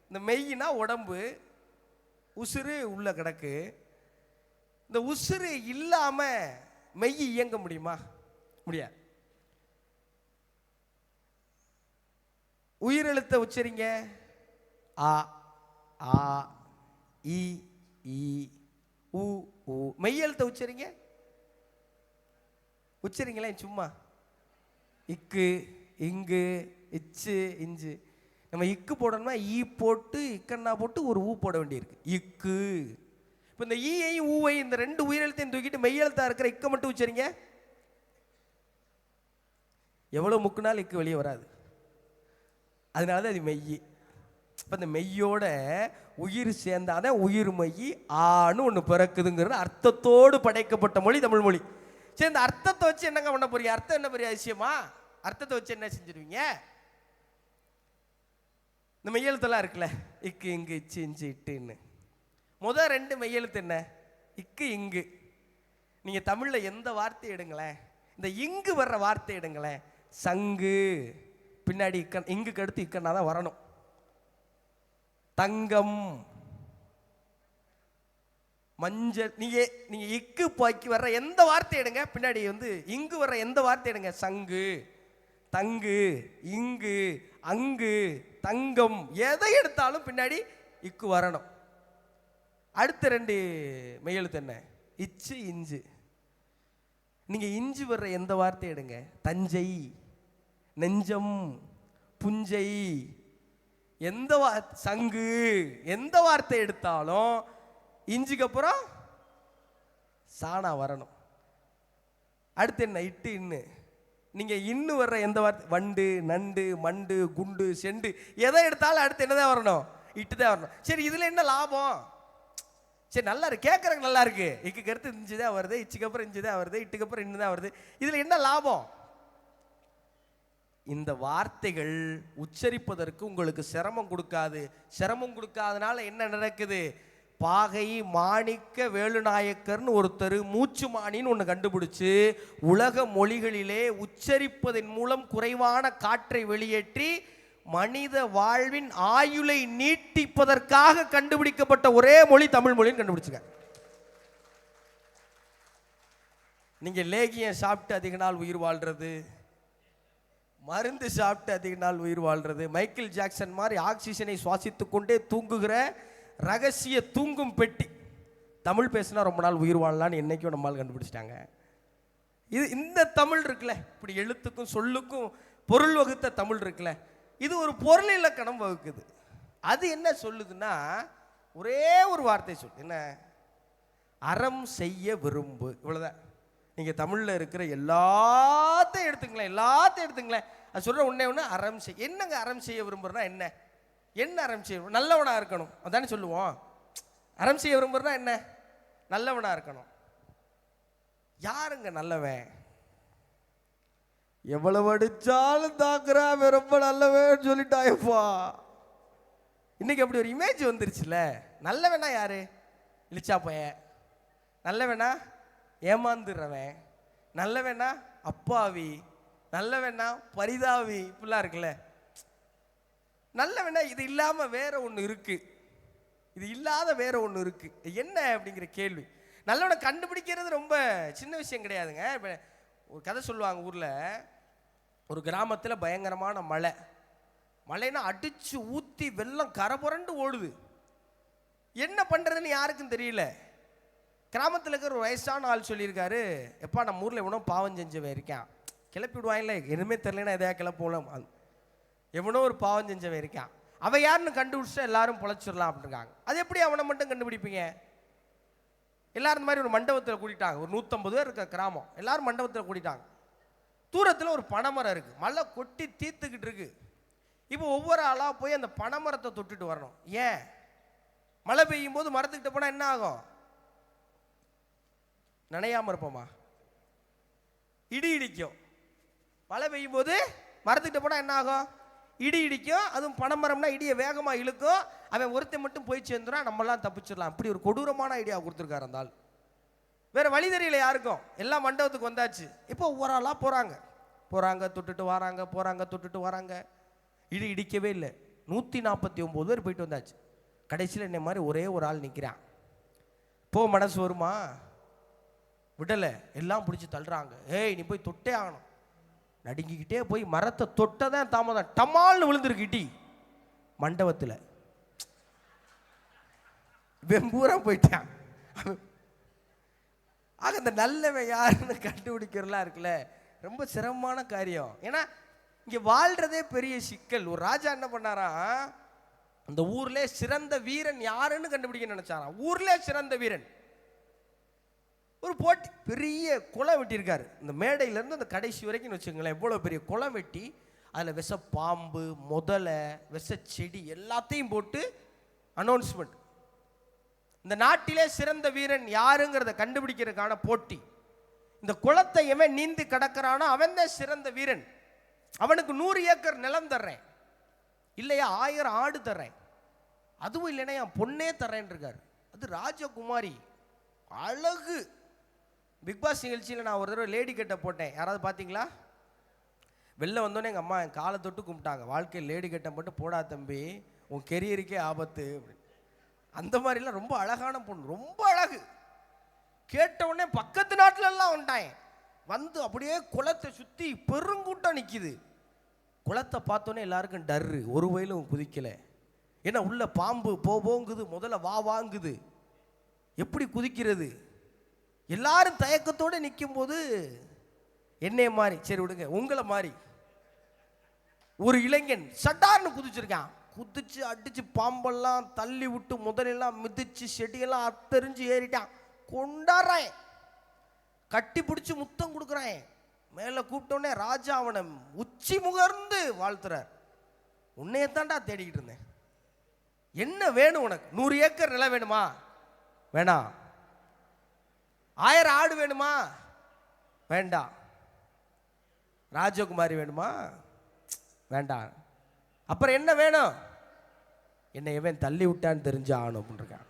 இந்த மெய்னா உடம்பு, உசுறு உள்ள கிடக்கு. இந்த உசுறு இல்லாம மெய் இயங்க முடியுமா? முடியாது. உயிரெழுத்தை உச்சரிங்க. ஆ ஆ இ ஈ உ ஊ. மெய்யெழுத்தை உச்சரிங்க. உச்சரிங்களேன் சும்மா. இக்கு இங்கு இச்சு இஞ்சு. நம்ம இக்கு போடணும்னா ஈ போட்டு இக்கண்ணா போட்டு ஒரு ஊ போட வேண்டியிருக்கு. இக்கு. இப்போ இந்த ஈயையும் ஊவையும் இந்த 2 உயிரெழுத்தையும் தூக்கிட்டு மெய்யெழுத்தா இருக்கிற இக்க மட்டும் உச்சரிங்க. எவ்வளோ முக்குனாலும் இக்கு வெளியே வராது. அதனால தான் அது மெய். இப்போ இந்த மெய்யோட உயிர் சேர்ந்தாதான் உயிர் மெய் ஆன்னு ஒன்று பிறக்குதுங்கிற அர்த்தத்தோடு படைக்கப்பட்ட மொழி தமிழ் மொழி. சரி, இந்த அர்த்தத்தை வச்சு என்னங்க பண்ண போறீங்க? அர்த்தம் என்ன பெரிய அதிசயமா? அர்த்தத்தை வச்சு என்ன செஞ்சிருவீங்க? இந்த மெய்யெழுத்தெல்லாம் இருக்குல்ல, இக்கு இங்கு இச்சு இஞ்சு இட்டுன்னு, முதல் 2 மெய்யெழுத்து என்ன? இக்கு இங்கு. நீங்கள் தமிழில் எந்த வார்த்தை எடுங்களேன், இந்த இங்கு வர்ற வார்த்தை எடுங்களேன். சங்கு பின்னாடி இக்கன், இங்குக்கு அடுத்து இக்கன்னா தான் வரணும். தங்கம், மஞ்சள். நீங்க இக்கு பாக்கி வர்ற எந்த வார்த்தை எடுங்க, பின்னாடி இங்கு வர்ற எந்த வார்த்தை எடுங்க. சங்கு, தங்கு, இங்கு, அங்கு, தங்கம், எதை எடுத்தாலும் பின்னாடி இக்கு வரணும். அடுத்த 2 மெய்யெழுத்து என்ன? இச்சு இஞ்சு. நீங்க இஞ்சு வர்ற எந்த வார்த்தை எடுங்க. தஞ்சை, நெஞ்சம், புஞ்சை, எந்த சங்கு, எந்த வார்த்தை எடுத்தாலும் இஞ்சுக்கு அப்புறம் சாணா வரணும். அடுத்து என்ன? இட்டு இன்னு. நீங்க இன்னு வர்ற எந்த வார்த்தை? வண்டு, நண்டு, மண்டு, குண்டு, செண்டு, எதை எடுத்தாலும் அடுத்து என்னதான் வரணும்? இட்டு தான் வரணும். சரி, இதுல என்ன லாபம்? சரி, நல்லா இருக்கு, கேட்கறதுக்கு நல்லா இருக்கு. இக்கு அடுத்து இஞ்சு தான் வருது, இச்சுக்கு அப்புறம் இஞ்சு தான் வருது, இட்டுக்கு அப்புறம் இன்னு தான் வருது. இதுல என்ன லாபம்? இந்த வார்த்தைகள் உச்சரிப்பதற்கு உங்களுக்கு சிரமம் கொடுக்காது. சிரமம் கொடுக்காதனால என்ன நடக்குது? பாகை மாணிக்க வேலுநாயக்கர்னு ஒருத்தர் மூச்சு மானின்னு ஒன்று கண்டுபிடிச்சு உலக மொழிகளிலே உச்சரிப்பதன் மூலம் குறைவான காற்றை வெளியேற்றி மனித வாழ்வின் ஆயுளை நீட்டிப்பதற்காக கண்டுபிடிக்கப்பட்ட ஒரே மொழி தமிழ் மொழின்னு கண்டுபிடிச்சுங்க. நீங்க லேகியம் சாப்பிட்டு அதிக நாள் உயிர் வாழ்றது, மருந்து சாப்பிட்டு அதிக நாள் உயிர் வாழ்றது, மைக்கேல் ஜாக்சன் மாதிரி ஆக்சிஜனை சுவாசித்துக் கொண்டே தூங்குகிற ரகசிய தூங்கும் பெட்டி, தமிழ் பேசினா ரொம்ப நாள் உயிர் வாழலான்னு என்னைக்கும் நம்மால் கண்டுபிடிச்சிட்டாங்க. இந்த தமிழ் இருக்குல்ல, இப்படி எழுத்துக்கும் சொல்லுக்கும் பொருள் வகுத்த தமிழ் இருக்குல்ல, இது ஒரு பொருள் இலக்கணம் வகுக்குது. அது என்ன சொல்லுதுன்னா, ஒரே ஒரு வார்த்தை சொல்லு. என்ன? அறம் செய்ய விரும்பு. இவ்வளவுதான். நீங்க தமிழ்ல இருக்கிற எல்லாத்தையும் எடுத்துங்களேன். அது சொல்ற ஒண்ணு அறம் செய். என்னங்க அறம் செய்ய விரும்புறா? என்ன அறம் செய்ய? நல்லவனா இருக்கணும், அதானே சொல்லுவோம். அறம் செய்ய விரும்புறா என்ன? நல்லவனா இருக்கணும். யாருங்க நல்லவன்? எவ்வளவு அடிச்சாலும் தாக்குறான், ரொம்ப நல்லவன் சொல்லிட்டாயப்பா. இன்னைக்கு அப்படி ஒரு இமேஜ் வந்துருச்சுல. நல்லவனா யாரு? இழிச்சா பையன். நல்லவனா ஏமாந்துடுறவன். நல்லவனா அப்பாவி. நல்லவனா பரிதாவி. இப்படிலாம் இருக்குல்ல. நல்லவனா இது இல்லாம வேற ஒன்று இருக்கு, இது இல்லாத வேற ஒன்று இருக்கு. என்ன அப்படிங்கிற கேள்வி. நல்லவனை கண்டுபிடிக்கிறது ரொம்ப சின்ன விஷயம் கிடையாதுங்க. இப்போ ஒரு கதை சொல்லுவாங்க, ஊர்ல ஒரு கிராமத்தில் பயங்கரமான மழைன்னா அடிச்சு ஊத்தி வெள்ளம் கரை புரண்டு ஓடுது. என்ன பண்றதுன்னு யாருக்கும் தெரியல. கிராமத்தில் இருக்கிற ஒரு வயசான ஆள் சொல்லியிருக்காரு, எப்பா நம்ம ஊரில் எவனோ பாவம் செஞ்சவன் இருக்கான், கிளப்பி விடுவாங்கல்ல, எதுவுமே தெரியலன்னா எதையா கிளப்போம், எவனோ ஒரு பாவம் செஞ்சவன் இருக்கான், அவன் யாருன்னு கண்டுபிடிச்சா எல்லாரும் பொழைச்சிடலாம் அப்படின்றாங்க. அது எப்படி அவனை மட்டும் கண்டுபிடிப்பீங்க? எல்லாரும் இந்த மாதிரி ஒரு மண்டபத்தில் கூட்டிட்டாங்க. ஒரு 150 பேர் இருக்க கிராமம், எல்லாரும் மண்டபத்தில் கூட்டிட்டாங்க. தூரத்தில் ஒரு பனைமரம் இருக்கு, மழை கொட்டி தீர்த்துக்கிட்டு இருக்கு. இப்போ ஒவ்வொரு ஆளாக போய் அந்த பனைமரத்தை தொட்டுட்டு வரணும். ஏன்? மழை பெய்யும் போது மரத்துக்கிட்ட போனால் என்ன ஆகும்? நனையாம இருப்போமா? இடி இடிக்கும். மழை பெய்யும் போது மரத்துக்கிட்ட போனால் என்ன ஆகும்? இடி இடிக்கும். அதுவும் பனைமரம்னா இடியை வேகமாக இழுக்கும். அவன் ஒருத்தன் மட்டும் போய் சேர்ந்துடும், நம்மளாம் தப்பிச்சிடலாம். அப்படி ஒரு கொடூரமான ஐடியா கொடுத்துருக்காரு அந்த ஆள். வேற வழி தெரியல யாருக்கும். எல்லாம் மண்டபத்துக்கு வந்தாச்சு. இப்போ ஒவ்வொரு ஆளாக போகிறாங்க, தொட்டுட்டு வராங்க, போகிறாங்க, தொட்டுட்டு வராங்க. இடி இடிக்கவே இல்லை. 149 பேர் போயிட்டு வந்தாச்சு. கடைசியில் என்ன மாதிரி ஒரே ஒரு ஆள் நிற்கிறான். போ மனசு வருமா? விடலை. எல்லாம் பிடிச்சி தள்ளுறாங்க. ஏய் நீ போய் தொட்டே ஆகணும். நடுங்கிக்கிட்டே போய் மரத்தை தொட்டதான் தாமதம். டமால்னு விழுந்துருக்கு இடி மண்டபத்தில். வெம்பூரா போயிட்டான். ஆக இந்த நல்லவன் யாருன்னு கண்டுபிடிக்கிறலாம் இருக்குல்ல, ரொம்ப சிரமமான காரியம். ஏன்னா இங்கே வாழ்றதே பெரிய சிக்கல். ஒரு ராஜா என்ன பண்ணாராம், அந்த ஊர்ல சிறந்த வீரன் யாருன்னு கண்டுபிடிக்க நினைச்சாராம். ஊர்ல சிறந்த வீரன். ஒரு போட்டி, பெரிய குளம் வெட்டியிருக்காரு. இந்த மேடையிலேருந்து அந்த கடைசி வரைக்கும் வச்சுங்களேன், எவ்வளோ பெரிய குளம் வெட்டி அதில் விஷ பாம்பு, முதலை, விஷ செடி எல்லாத்தையும் போட்டு அனௌன்ஸ்மெண்ட். இந்த நாட்டிலே சிறந்த வீரன் யாருங்கிறத கண்டுபிடிக்கிறதுக்கான போட்டி. இந்த குளத்தை எவன் நீந்தி கடக்கிறானோ அவன் தான் சிறந்த வீரன். அவனுக்கு 100 ஏக்கர் நிலம் தர்றேன், இல்லையா 1000 ஆடு தர்றேன், அதுவும் இல்லைன்னா என் பொண்ணே தர்றேன் இருக்காரு. அது ராஜகுமாரி, அழகு. பிக்பாஸ் நிகழ்ச்சியில் நான் ஒரு தடவை லேடி கட்டை போட்டேன். யாராவது பார்த்தீங்களா? வெளில வந்தோடனே எங்கள் அம்மா என் காலை தொட்டு கும்பிட்டாங்க. வாழ்க்கையில் லேடி கட்டை மட்டும் போடா தம்பி, உன் கெரியருக்கே ஆபத்து அப்படின்னு. அந்த மாதிரிலாம் ரொம்ப அழகான பொண்ணு, ரொம்ப அழகு. கேட்டவுடனே பக்கத்து நாட்டிலெல்லாம் வந்துட்டாங்க. வந்து அப்படியே குளத்தை சுற்றி பெருங்கூட்டம் நிற்கிது. குளத்தை பார்த்தோன்னே எல்லாருக்கும் டர்ரு. ஒரு வயலும் குதிக்கலை. ஏன்னா உள்ள பாம்பு போங்குது, முதல்ல வாங்குது. எப்படி குதிக்கிறது? எல்லாரும் தயக்கத்தோடு நிற்கும் போது என்னைய மாதிரி, சரி விடுங்க, உங்களை மாதிரி ஒரு இளைஞன் சட்டார்னு குதிச்சிருக்கான். குதிச்சு அடிச்சு பாம்பெல்லாம் தள்ளி விட்டு முதலெல்லாம் மிதிச்சு செடியெல்லாம் அத்தறிஞ்சு ஏறிட்டான். கொண்டாடுறேன், கட்டி பிடிச்சி முத்தம் கொடுக்குறேன். மேலே கூப்பிட்டோன்னே ராஜா அவனை உச்சி முகர்ந்து வாழ்த்துறார். உன்னையத்தாண்டா தேடிக்கிட்டு இருந்தேன், என்ன வேணும் உனக்கு? 100 ஏக்கர் நிலம் வேணுமா? வேணாம். 1000 ஆடு வேணுமா? வேண்டாம். ராஜகுமாரி வேணுமா? வேண்டாம். அப்புறம் என்ன வேணும்? என்னை எவன் தள்ளி விட்டான்னு தெரிஞ்ச ஆணும் அப்படின்றான்.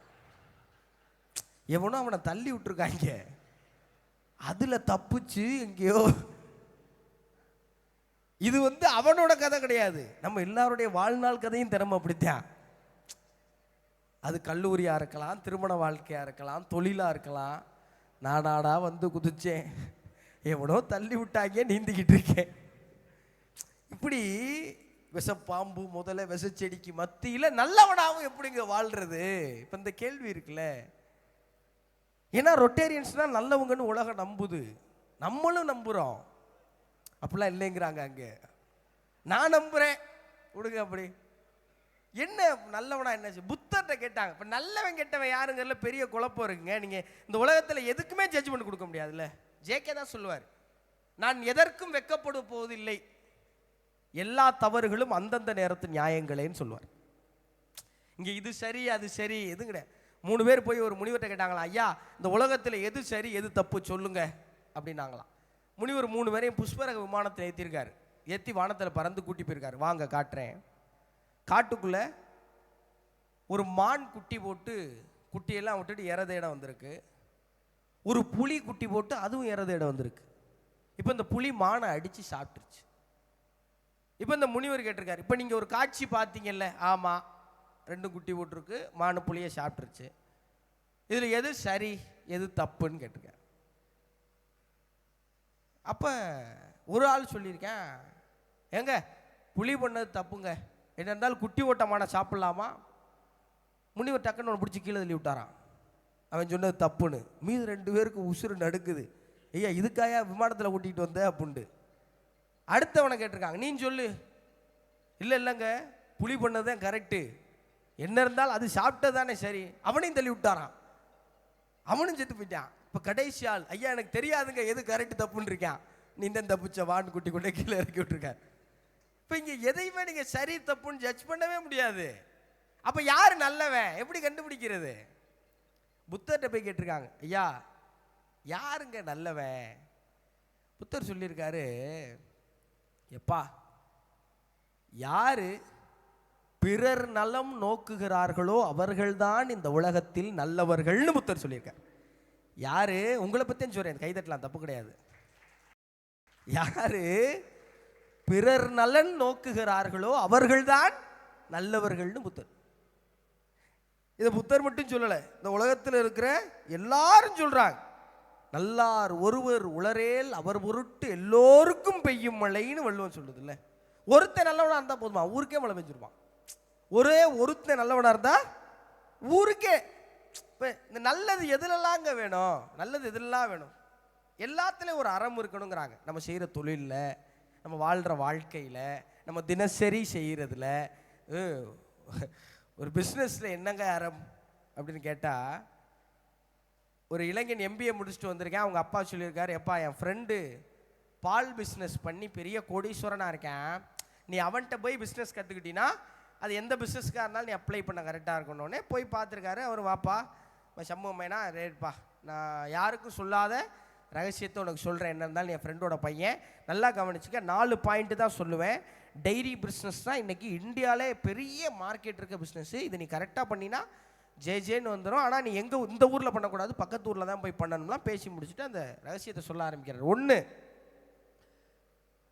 எவனோ அவனை தள்ளி விட்டுருக்காங்க, அதுல தப்பிச்சு எங்கேயோ. இது அவனோட கதை கிடையாது, நம்ம எல்லாருடைய வாழ்நாள் கதையும் திறமை அப்படித்தான். அது கல்லூரியா இருக்கலாம், திருமண வாழ்க்கையா இருக்கலாம், தொழிலா இருக்கலாம். நாடாடா வந்து குதிச்சேன், எவனோ தள்ளி விட்டாங்க, நீந்திக்கிட்டு இருக்கேன். இப்படி விஷப்பாம்பு முதல்ல விஷச்செடிக்கு மத்தியில் நல்லவனாவும் எப்படிங்க வாழ்றது? இப்போ இந்த கேள்வி இருக்குல்ல. ஏன்னா ரொட்டேரியன்ஸ்னா நல்லவங்கன்னு உலகம் நம்புது, நம்மளும் நம்புகிறோம். அப்படிலாம் இல்லைங்கிறாங்க அங்கே. நான் நம்புகிறேன், விடுங்க. அப்படி என்ன நல்லவனா என்ன? புத்தர்கிட்ட கேட்டாங்க, இப்போ நல்லவன் கெட்டவன் யாருங்கிறதுல பெரிய குழப்பம் இருக்குங்க. நீங்கள் இந்த உலகத்தில் எதுக்குமே ஜட்ஜ்மெண்ட் கொடுக்க முடியாதுல்ல. ஜேகே தான் சொல்லுவார், நான் எதற்கும் வெட்கப்பட போவதில்லை, எல்லா தவறுகளும் அந்தந்த நேரத்து நியாயங்களேன்னு சொல்லுவார். இங்கே இது சரி அது சரி எதுவும் கிடையாது. 3 பேர் போய் ஒரு முனிவர்கிட்ட கேட்டாங்களா, ஐயா இந்த உலகத்தில் எது சரி எது தப்பு சொல்லுங்க அப்படின்னாங்களாம். முனிவர் 3 பேரையும் புஷ்பரக விமானத்தில் ஏற்றிருக்காரு. ஏற்றி வானத்தில் பறந்து கூட்டி போயிருக்காரு. வாங்க காட்டுறேன். காட்டுக்குள்ளே ஒரு மான் குட்டி போட்டு குட்டியெல்லாம் விட்டுட்டு இறத இடம் வந்திருக்கு. ஒரு புலி குட்டி போட்டு அதுவும் இறத இடம் வந்திருக்கு. இப்போ இந்த புலி மானை அடித்து சாப்பிட்டுருச்சு. இப்போ இந்த முனிவர் கேட்டிருக்காரு, இப்போ நீங்கள் ஒரு காட்சி பார்த்தீங்கல்ல, ஆமாம் 2 குட்டி போட்டிருக்கு, மானு புளியை சாப்பிட்டுருச்சு, இதில் எது சரி எது தப்புன்னு கேட்டிருக்காரு. அப்போ ஒரு ஆள் சொல்லியிருக்கேன், ஏங்க புலி பண்ணது தப்புங்க, என்ன இருந்தாலும் குட்டி ஓட்ட மானை சாப்பிட்லாமா? முனிவர் டக்குன்னு ஒன்று பிடிச்சி கீழே தள்ளி விட்டாரான். அவன் சொன்னது தப்புன்னு. மீது 2 பேருக்கு உசுறு நடுக்குது. ஐயா இதுக்காயா விமானத்தில் கூட்டிகிட்டு வந்த அப்படின்ட்டு. அடுத்தவனை கேட்டிருக்காங்க, நீ சொல்லு. இல்லைங்க புலி பண்ணதான் கரெக்டு, என்ன இருந்தாலும் அது சாப்பிட்டது தானே சரி. அவனையும் தள்ளி விட்டாரான், அவனும் செத்து போயிட்டான். இப்போ கடைசி ஆள், ஐயா எனக்கு தெரியாதுங்க எது கரெக்டு தப்புன்னு இருக்கான். நீ தான் தப்புச்ச வான்னு குட்டி கொண்டே கீழே இறக்கி விட்டுருக்கார். இப்போ இங்கே எதையுமே நீங்கள் சரி தப்புன்னு ஜட்ஜ் பண்ணவே முடியாது. அப்போ யார் நல்லவன் எப்படி கண்டுபிடிக்கிறது? புத்தர்கிட்ட போய் கேட்டிருக்காங்க, ஐயா யாருங்க நல்லவன்? புத்தர் சொல்லியிருக்காரு, எப்பா யாரு பிறர் நலம் நோக்குகிறார்களோ அவர்கள்தான் இந்த உலகத்தில் நல்லவர்கள்னு புத்தர் சொல்லியிருக்கார். யாரு, உங்களை பற்றியும் சொல்றேன், கைதட்டலாம், தப்பு கிடையாது. யாரு பிறர் நலன் நோக்குகிறார்களோ அவர்கள்தான் நல்லவர்கள்னு புத்தர். இதை புத்தர் மட்டும் சொல்லலை, இந்த உலகத்தில் இருக்கிற எல்லாரும் சொல்றாங்க. நல்லார் ஒருவர் உளரேல் அவர் பொருட்டு எல்லோருக்கும் பெய்யும் மழைன்னு வள்ளுவன் சொல்லுது இல்லை. ஒருத்தன் நல்லவனா இருந்தா போதுமா, ஊருக்கே மழை பெஞ்சிருப்பான். ஒரே ஒருத்தன் நல்லவனா இருந்தா ஊருக்கே. இப்போ இந்த நல்லது எதுலலாங்க வேணும், நல்லது எதுலாம் வேணும், எல்லாத்துலேயும் ஒரு அறம் இருக்கணுங்கிறாங்க. நம்ம செய்கிற தொழிலில், நம்ம வாழ்கிற வாழ்க்கையில், நம்ம தினசரி செய்கிறதுல, ஒரு பிஸ்னஸில் என்னங்க அறம் அப்படின்னு கேட்டால், ஒரு இளைஞன் MBA முடிச்சுட்டு வந்திருக்கேன். அவங்க அப்பா சொல்லியிருக்காரு, எப்பா என் ஃப்ரெண்டு பால் பிஸ்னஸ் பண்ணி பெரிய கோடீஸ்வரனாக இருக்கேன், நீ அவன்கிட்ட போய் பிஸ்னஸ் கற்றுக்கிட்டீங்கன்னா அது எந்த பிஸ்னஸ்க்காக இருந்தாலும் நீ அப்ளை பண்ண கரெக்டாக இருக்கணுன்னே போய் பார்த்துருக்காரு. அவர் வாப்பா சம்பவமேனா ரேட்ப்பா, நான் யாருக்கும் சொல்லாத ரகசியத்தை உனக்கு சொல்கிறேன், என்ன இருந்தாலும் என் ஃப்ரெண்டோட பையன், நல்லா கவனிச்சுக்க. 4 பாயிண்ட்டு தான் சொல்லுவேன். டைரி பிஸ்னஸ் தான் இன்றைக்கி இந்தியாவிலே பெரிய மார்க்கெட் இருக்க பிஸ்னஸ்ஸு. இது நீ கரெக்டாக பண்ணினா ஜேன்னு வந்துடும். ஆனால் நீ எங்கே இந்த ஊரில் பண்ணக்கூடாது, பக்கத்து ஊரில் தான் போய் பண்ணணும்லாம் பேசி முடிச்சுட்டு அந்த ரகசியத்தை சொல்ல ஆரம்பிக்கிறார். 1,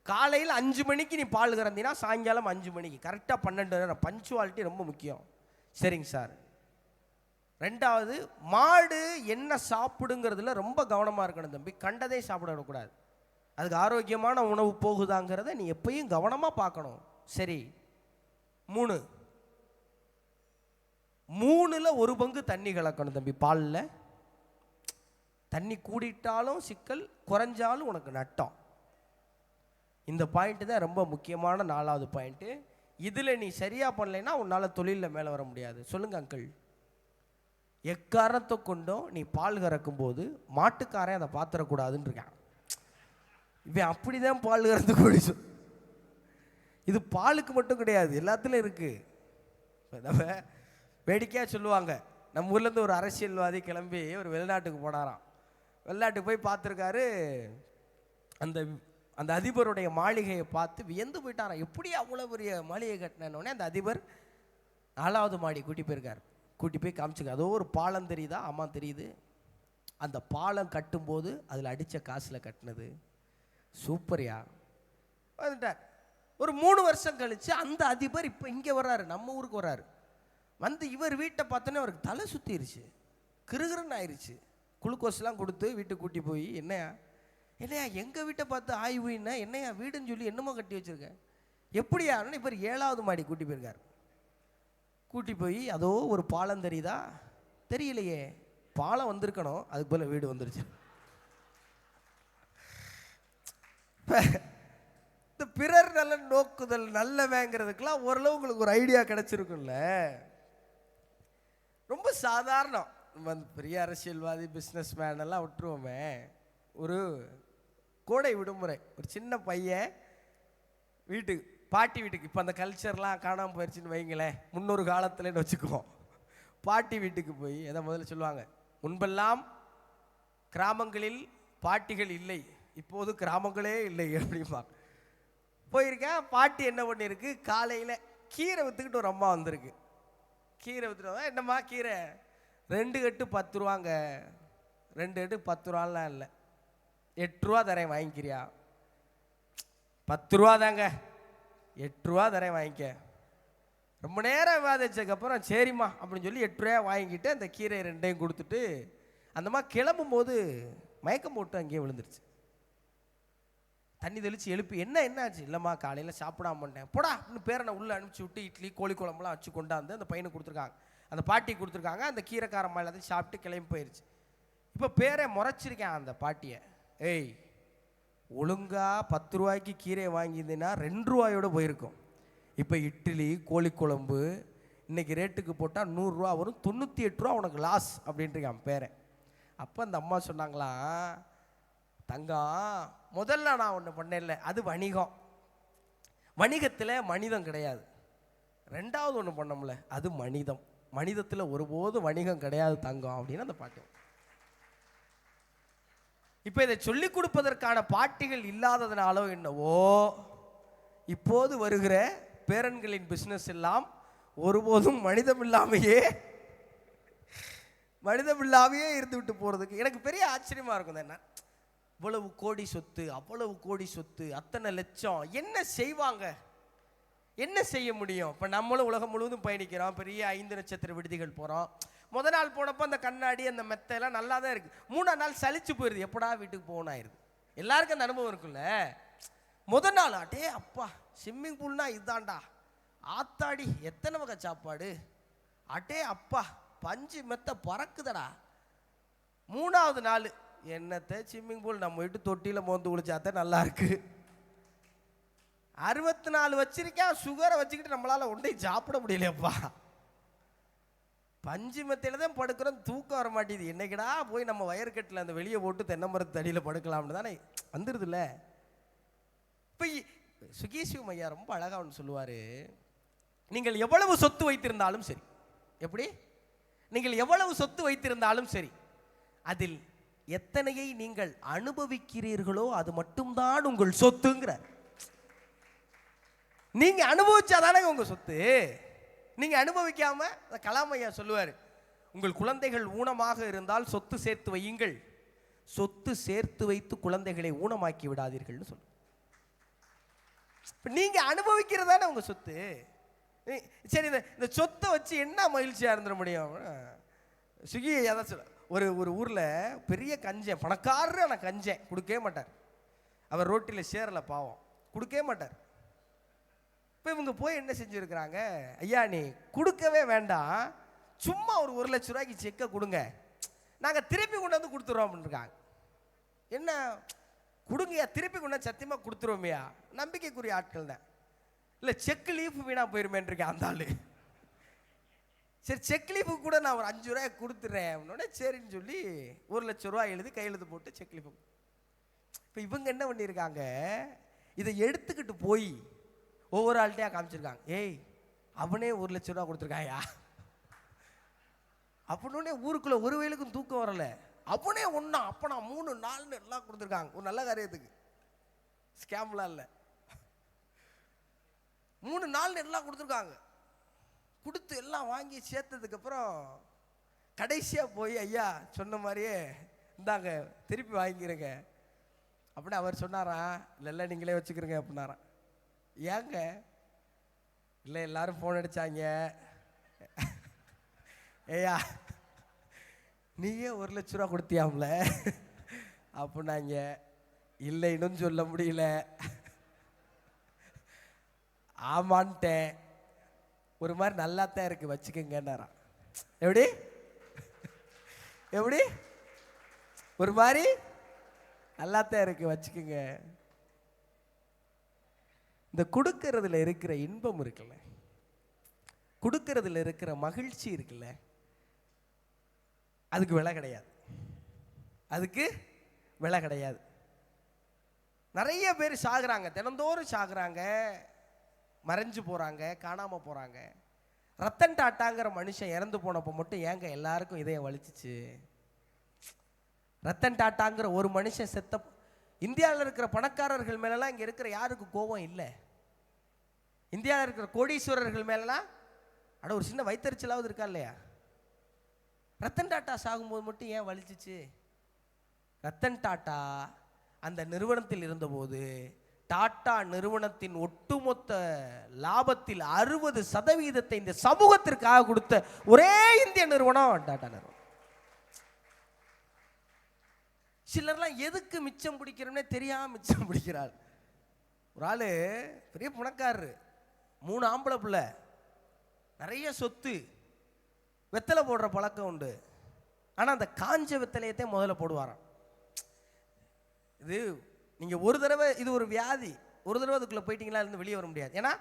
காலையில் 5 மணிக்கு நீ பால் கறந்தினா சாயங்காலம் 5 மணிக்கு கரெக்டாக 12 பஞ்சுவாலிட்டி ரொம்ப முக்கியம். சரிங்க சார். 2வது, மாடு என்ன சாப்பிடுங்கிறதுல ரொம்ப கவனமாக இருக்கணும் தம்பி, கண்டதே சாப்பிட விடக்கூடாது. அதுக்கு ஆரோக்கியமான உணவு போகுதாங்கிறத நீ எப்பயும் கவனமாக பார்க்கணும். சரி. 3ல் 1 பங்கு தண்ணி கலக்கணும் தம்பி. பாலில் தண்ணி கூடிட்டாலும் சிக்கல், குறைஞ்சாலும் உனக்கு நட்டம். இந்த பாயிண்ட்டு தான் ரொம்ப முக்கியமான 4வது பாயிண்ட்டு. இதில் நீ சரியாக பண்ணலைன்னா உன்னால் தொழிலில் மேலே வர முடியாது. சொல்லுங்கள் அங்கிள். எக்காரணத்தை கொண்டும் நீ பால் கறக்கும் போது மாட்டுக்காரன் அதை பார்த்துடக்கூடாதுன்னு இருக்கான். இவன் அப்படி தான் பால் கறந்து கூடி. இது பாலுக்கு மட்டும் கிடையாது, எல்லாத்துலேயும் இருக்குது. நம்ம வேடிக்கையாக சொல்லுவாங்க, நம்ம ஊர்லேருந்து ஒரு அரசியல்வாதி கிளம்பி ஒரு வெளிநாட்டுக்கு போனாராம். வெளிநாட்டுக்கு போய் பார்த்துருக்காரு. அந்த அதிபருடைய மாளிகையை பார்த்து வியந்து போயிட்டாராம். எப்படி அவ்வளோ பெரிய மாளிகை கட்டினோடனே அந்த அதிபர் 4வது மாடி கூட்டி போயிருக்கார். கூட்டி போய் காமிச்சுக்க, அதோ ஒரு பாலம் தெரியுதா? ஆமாம் தெரியுது. அந்த பாலம் கட்டும்போது அதில் அடித்த காசில் கட்டினது. சூப்பர்யா. வந்துட்டார். ஒரு 3 வருஷம் கழித்து அந்த அதிபர் இப்போ இங்கே வர்றாரு, நம்ம ஊருக்கு வர்றாரு. வந்து இவர் வீட்டை பார்த்தோன்னே அவருக்கு தலை சுற்றிருச்சு, கிருகிருன்னு ஆயிடுச்சு. குளுக்கோஸ்லாம் கொடுத்து வீட்டுக்கு கூட்டி போய், என்னையா எங்கள் வீட்டை பார்த்து ஆய்வுன்னா என்னையா வீடுன்னு சொல்லி என்னமோ கட்டி வச்சுருக்கேன், எப்படியா? இப்போ 7வது மாடி கூட்டி போயிருக்கார். கூட்டி போய் அதோ ஒரு பாலம் தெரியுதா? தெரியலையே. பாலம் வந்திருக்கணும், அதுக்கு போல வீடு வந்துருச்சு. இந்த பிறர் நலன் நோக்குதல் நல்லவேங்கிறதுக்கெல்லாம் ஓரளவு உங்களுக்கு ஒரு ஐடியா கிடைச்சிருக்கும்ல. ரொம்ப சாதாரணம். நம்ம பெரிய அரசியல்வாதி பிஸ்னஸ் மேன் எல்லாம் விட்டுருவோமே. ஒரு கோடை விடுமுறை, ஒரு சின்ன பையன் வீட்டுக்கு, பாட்டி வீட்டுக்கு, இப்போ அந்த கல்ச்சர்லாம் காணாமல் போயிடுச்சுன்னு வைங்களேன், முன்னொரு காலத்துலன்னு வச்சுக்குவோம். பாட்டி வீட்டுக்கு போய் எதை முதல்ல சொல்லுவாங்க, முன்பெல்லாம் கிராமங்களில் பாட்டிகள் இல்லை, இப்போது கிராமங்களே இல்லை அப்படிம்பாங்க. போயிருக்கேன். பாட்டி என்ன பண்ணியிருக்கு, காலையில் கீரை விற்றுக்கிட்டு ஒரு அம்மா வந்திருக்கு. கீரை விற்றுட்டு, என்னம்மா கீரை? 2 கட்டு 10 ரூபாங்க. 2 கட்டு 10 ரூபாலாம் இல்லை, 8 ரூபா தரேன் வாங்கிக்கிறியா? 10 ரூபா தாங்க, 8 ரூபா தரேன் வாங்கிக்க. ரொம்ப நேரம் விவாதிச்சதுக்கப்புறம் சரிம்மா அப்படின்னு சொல்லி 8 ரூபா வாங்கிக்கிட்டு அந்த கீரை 2ஐயும் கொடுத்துட்டு அந்தம்மா கிளம்பும் போது மயக்கம் போட்டு அங்கேயே விழுந்துருச்சு. தண்ணி தெளித்து எழுப்பி, என்னாச்சு? இல்லைம்மா காலையில் சாப்பிடாம மாட்டேன். போடா அப்படின்னு பேரனை உள்ளே அனுப்பிச்சி விட்டு இட்லி கோழி குழம்புலாம் வச்சு கொண்டாந்து அந்த பையனுக்கு கொடுத்துருக்காங்க, அந்த பாட்டி கொடுத்துருக்காங்க. அந்த கீரைக்காரம்மா எல்லாத்தையும் சாப்பிட்டு கிளம்பி போயிடுச்சு. இப்போ பேரை முறைச்சிருக்கேன் அந்த பாட்டியை, ஏய் ஒழுங்கா 10 ரூபாய்க்கு கீரையை வாங்கியிருந்தீங்கன்னா 2 ரூபாயோடு போயிருக்கும். இப்போ இட்லி கோழி குழம்பு இன்றைக்கி ரேட்டுக்கு போட்டால் 100 ரூபா வரும், 98 ரூபா உனக்கு லாஸ் அப்படின்ட்டுருக்கான் பேரை. அப்போ அந்த அம்மா சொன்னாங்களாம், தங்கம் முதல்ல நான் ஒன்று பண்ணல, அது வணிகம், வணிகத்தில் மனிதம் கிடையாது. 2வது ஒன்று பண்ணோம்ல, அது மனிதம், மனிதத்தில் ஒருபோதும் வணிகம் கிடையாது தங்கம் அப்படின்னு அந்த பாட்டு. இப்போ இதை சொல்லிக் கொடுப்பதற்கான பாட்டிகள் இல்லாததுனாலோ என்னவோ இப்போது வருகிற பேரன்களின் பிஸ்னஸ் எல்லாம் ஒருபோதும் மனிதமில்லாமையே இருந்து விட்டு போகிறதுக்கு எனக்கு பெரிய ஆச்சரியமாக இருக்கும். என்ன இவ்வளவு கோடி சொத்து, அவ்வளவு கோடி சொத்து, அத்தனை லட்சம், என்ன செய்வாங்க, என்ன செய்ய முடியும்? இப்போ நம்மளும் உலகம் முழுவதும் பயணிக்கிறோம், பெரிய 5 நட்சத்திர விடுதிகள் போகிறோம். முத நாள் போனப்போ அந்த கண்ணாடி அந்த மெத்தையெல்லாம் நல்லா தான் இருக்குது. 3ஆம் நாள் சலிச்சு போயிடுது, எப்படா வீட்டுக்கு போகணும் ஆயிடுது. எல்லாருக்கும் அந்த அனுபவம் இருக்குல்ல. முத நாள் அடே அப்பா ஸ்விம்மிங் பூல்னா இதுதான்டா, ஆத்தாடி எத்தனை வகை சாப்பாடு, அடே அப்பா பஞ்சு மெத்த பறக்குதடா. 3ஆவது நாள் என்னத்தை ஸ்விம்மிங் பூல், நம்ம வீட்டு தொட்டியில் மோந்து குளிச்சாத்த நல்லா இருக்கு. 64 வச்சிருக்கேன், சுகரை வச்சுக்கிட்டு நம்மளால ஒன்றையும் சாப்பிட முடியலையப்பா. பஞ்சு மெத்தையில தான் படுக்கிறோம், தூக்கம் வர மாட்டேது. என்னைக்கடா போய் நம்ம வயற்கட்டில் அந்த வெளியே போட்டு தென்னை மரத்து அடியில் படுக்கலாம்னு தானே வந்துடுதுல்ல. இப்போ சுகேசிவம் ஐயா ரொம்ப அழகாக ஒன்று சொல்லுவார். நீங்கள் எவ்வளவு சொத்து வைத்திருந்தாலும் சரி, எப்படி நீங்கள் எவ்வளவு சொத்து வைத்திருந்தாலும் சரி, அதில் எத்தனையை நீங்கள் அனுபவிக்கிறீர்களோ அது மட்டும்தான் உங்கள் சொத்துங்கிற. நீங்க அனுபவிச்சாதானே உங்க சொத்து. நீங்க அனுபவிக்காம, கலாம் ஐயா சொல்லுவார், உங்கள் குழந்தைகள் ஊனமாக இருந்தால் சொத்து சேர்த்து வையுங்கள், சொத்து சேர்த்து வைத்து குழந்தைகளை ஊனமாக்கி விடாதீர்கள்னு சொல்லு. நீங்க அனுபவிக்கிறதானே உங்க சொத்து. சரி, இந்த சொத்தை வச்சு என்ன மகிழ்ச்சியா இருந்துட முடியும்? சுகி அதான் சொல்ல, ஒரு ஊர்ல பெரிய கஞ்சன், பணக்காரர், ஆனால் கஞ்சன் கொடுக்கவே மாட்டார். அவர் ரோட்டில் சேரல, பாவம், கொடுக்கவே மாட்டார். இப்போ இவங்க போய் என்ன செஞ்சுருக்கிறாங்க, ஐயா நீ கொடுக்கவே வேண்டாம், சும்மா ஒரு 1 லட்ச ரூபாய்க்கு செக்கை கொடுங்க, நாங்கள் திருப்பி கொண்டு வந்து கொடுத்துருவோம் அப்படின்னு இருக்காங்க. என்ன கொடுங்கய்யா, திருப்பி கொண்டு வந்து சத்தியமாக கொடுத்துருவோமையா, நம்பிக்கைக்குரிய ஆட்கள் தான். இல்லை செக் லீஃப் வீணா போயிருமேன்னு இருக்கேன் அந்த ஆள். சரி செக் லீஃபு கூட நான் ஒரு 5 ரூபாய் கொடுத்துட்றேன் அப்படின்னோடனே சரின்னு சொல்லி 1 லட்ச ரூபாய் எழுதி கையெழுத்து போட்டு செக் லீஃபு. இப்போ இவங்க என்ன பண்ணியிருக்காங்க, இதை எடுத்துக்கிட்டு போய் ஒவ்வொரு ஆள்கிட்டையா காமிச்சிருக்காங்க. ஏய் அவனே 1 லட்ச ரூபா கொடுத்துருக்காயா அப்படின்னே ஊருக்குள்ள ஒரு வயலுக்கும் தூக்கம் வரல. அவனே ஒன்றா அப்பனா 3 4 எல்லாம் கொடுத்துருக்காங்க, ஒரு நல்ல காரியத்துக்கு, ஸ்கேம்லாம் இல்லை. 3 4 எல்லாம் கொடுத்துருக்காங்க. கொடுத்து எல்லாம் வாங்கி சேர்த்ததுக்கப்புறம் கடைசியாக போய் ஐயா சொன்ன மாதிரியே இந்தாங்க திருப்பி வாங்கிக்கிறேங்க அப்படின்னு அவர் சொன்னாராம். இல்லை நீங்களே வச்சுக்கிறீங்க அப்படின்னாராம். ஏங்க? இல்லை எல்லாரும் ஃபோன் அடித்தாங்க, ஏயா நீயே 1 லட்ச ரூபா கொடுத்தியாம்ல அப்படின்னாங்க. இல்லை இன்னும் சொல்ல முடியல, ஆமான்ட்டேன், ஒரு மாதிரி நல்லாத்தான் இருக்கு வச்சுக்கங்கன்னாராம். எப்படி எப்படி ஒரு மாதிரி நல்லாத்தான் இருக்கு வச்சுக்கோங்க. இந்த கொடுக்கறதுல இருக்கிற இன்பம் இருக்குல்ல, கொடுக்கறதுல இருக்கிற மகிழ்ச்சி இருக்குல்ல, அதுக்கு விலை கிடையாது, அதுக்கு விலை கிடையாது. நிறைய பேர் சாகுறாங்க, தினந்தோறும் சாகுறாங்க, மறைஞ்சு போகிறாங்க, காணாமல் போகிறாங்க. ரத்தன் டாட்டாங்கிற மனுஷன் இறந்து போனப்போ மட்டும் ஏங்க எல்லாருக்கும் இதயம் வலிச்சிச்சு? ரத்தன் டாட்டாங்கிற ஒரு மனுஷன் செத்த, இந்தியாவில் இருக்கிற பணக்காரர்கள் மேலெல்லாம் இங்கே இருக்கிற யாருக்கு கோபம் இல்லை? இந்தியாவில் இருக்கிற கோடீஸ்வரர்கள் மேலெல்லாம் அட ஒரு சின்ன வைத்தறிச்சலாவது இருக்கா இல்லையா? ரத்தன் டாட்டா சாகும்போது மட்டும் ஏன் வலிச்சிச்சு? ரத்தன் டாட்டா அந்த நிறுவனத்தில் இருந்தபோது டாட்டா நிறுவனத்தின் ஒட்டுமொத்த லாபத்தில் 60% இந்த சமூகத்திற்காக கொடுத்த ஒரே இந்திய நிறுவனம் டாட்டா நிறுவனம். சிலர்லாம் எதுக்கு மிச்சம் பிடிக்கிறோம்னே தெரியாம மிச்சம் பிடிக்கிறாள். ஒரு ஆளு பெரிய பணக்காரரு, 3 ஆம்பளை பிள்ளை, நிறைய சொத்து, வெத்தலை போடுற பழக்கம் உண்டு. ஆனால் அந்த காஞ்ச வெத்தலையத்தை முதல்ல போடுவாராம். இது நீங்கள் ஒரு தடவை, இது ஒரு வியாதி, ஒரு தடவை அதுக்குள்ளே போயிட்டீங்களா இருந்து வெளியே வர முடியாது. ஏன்னா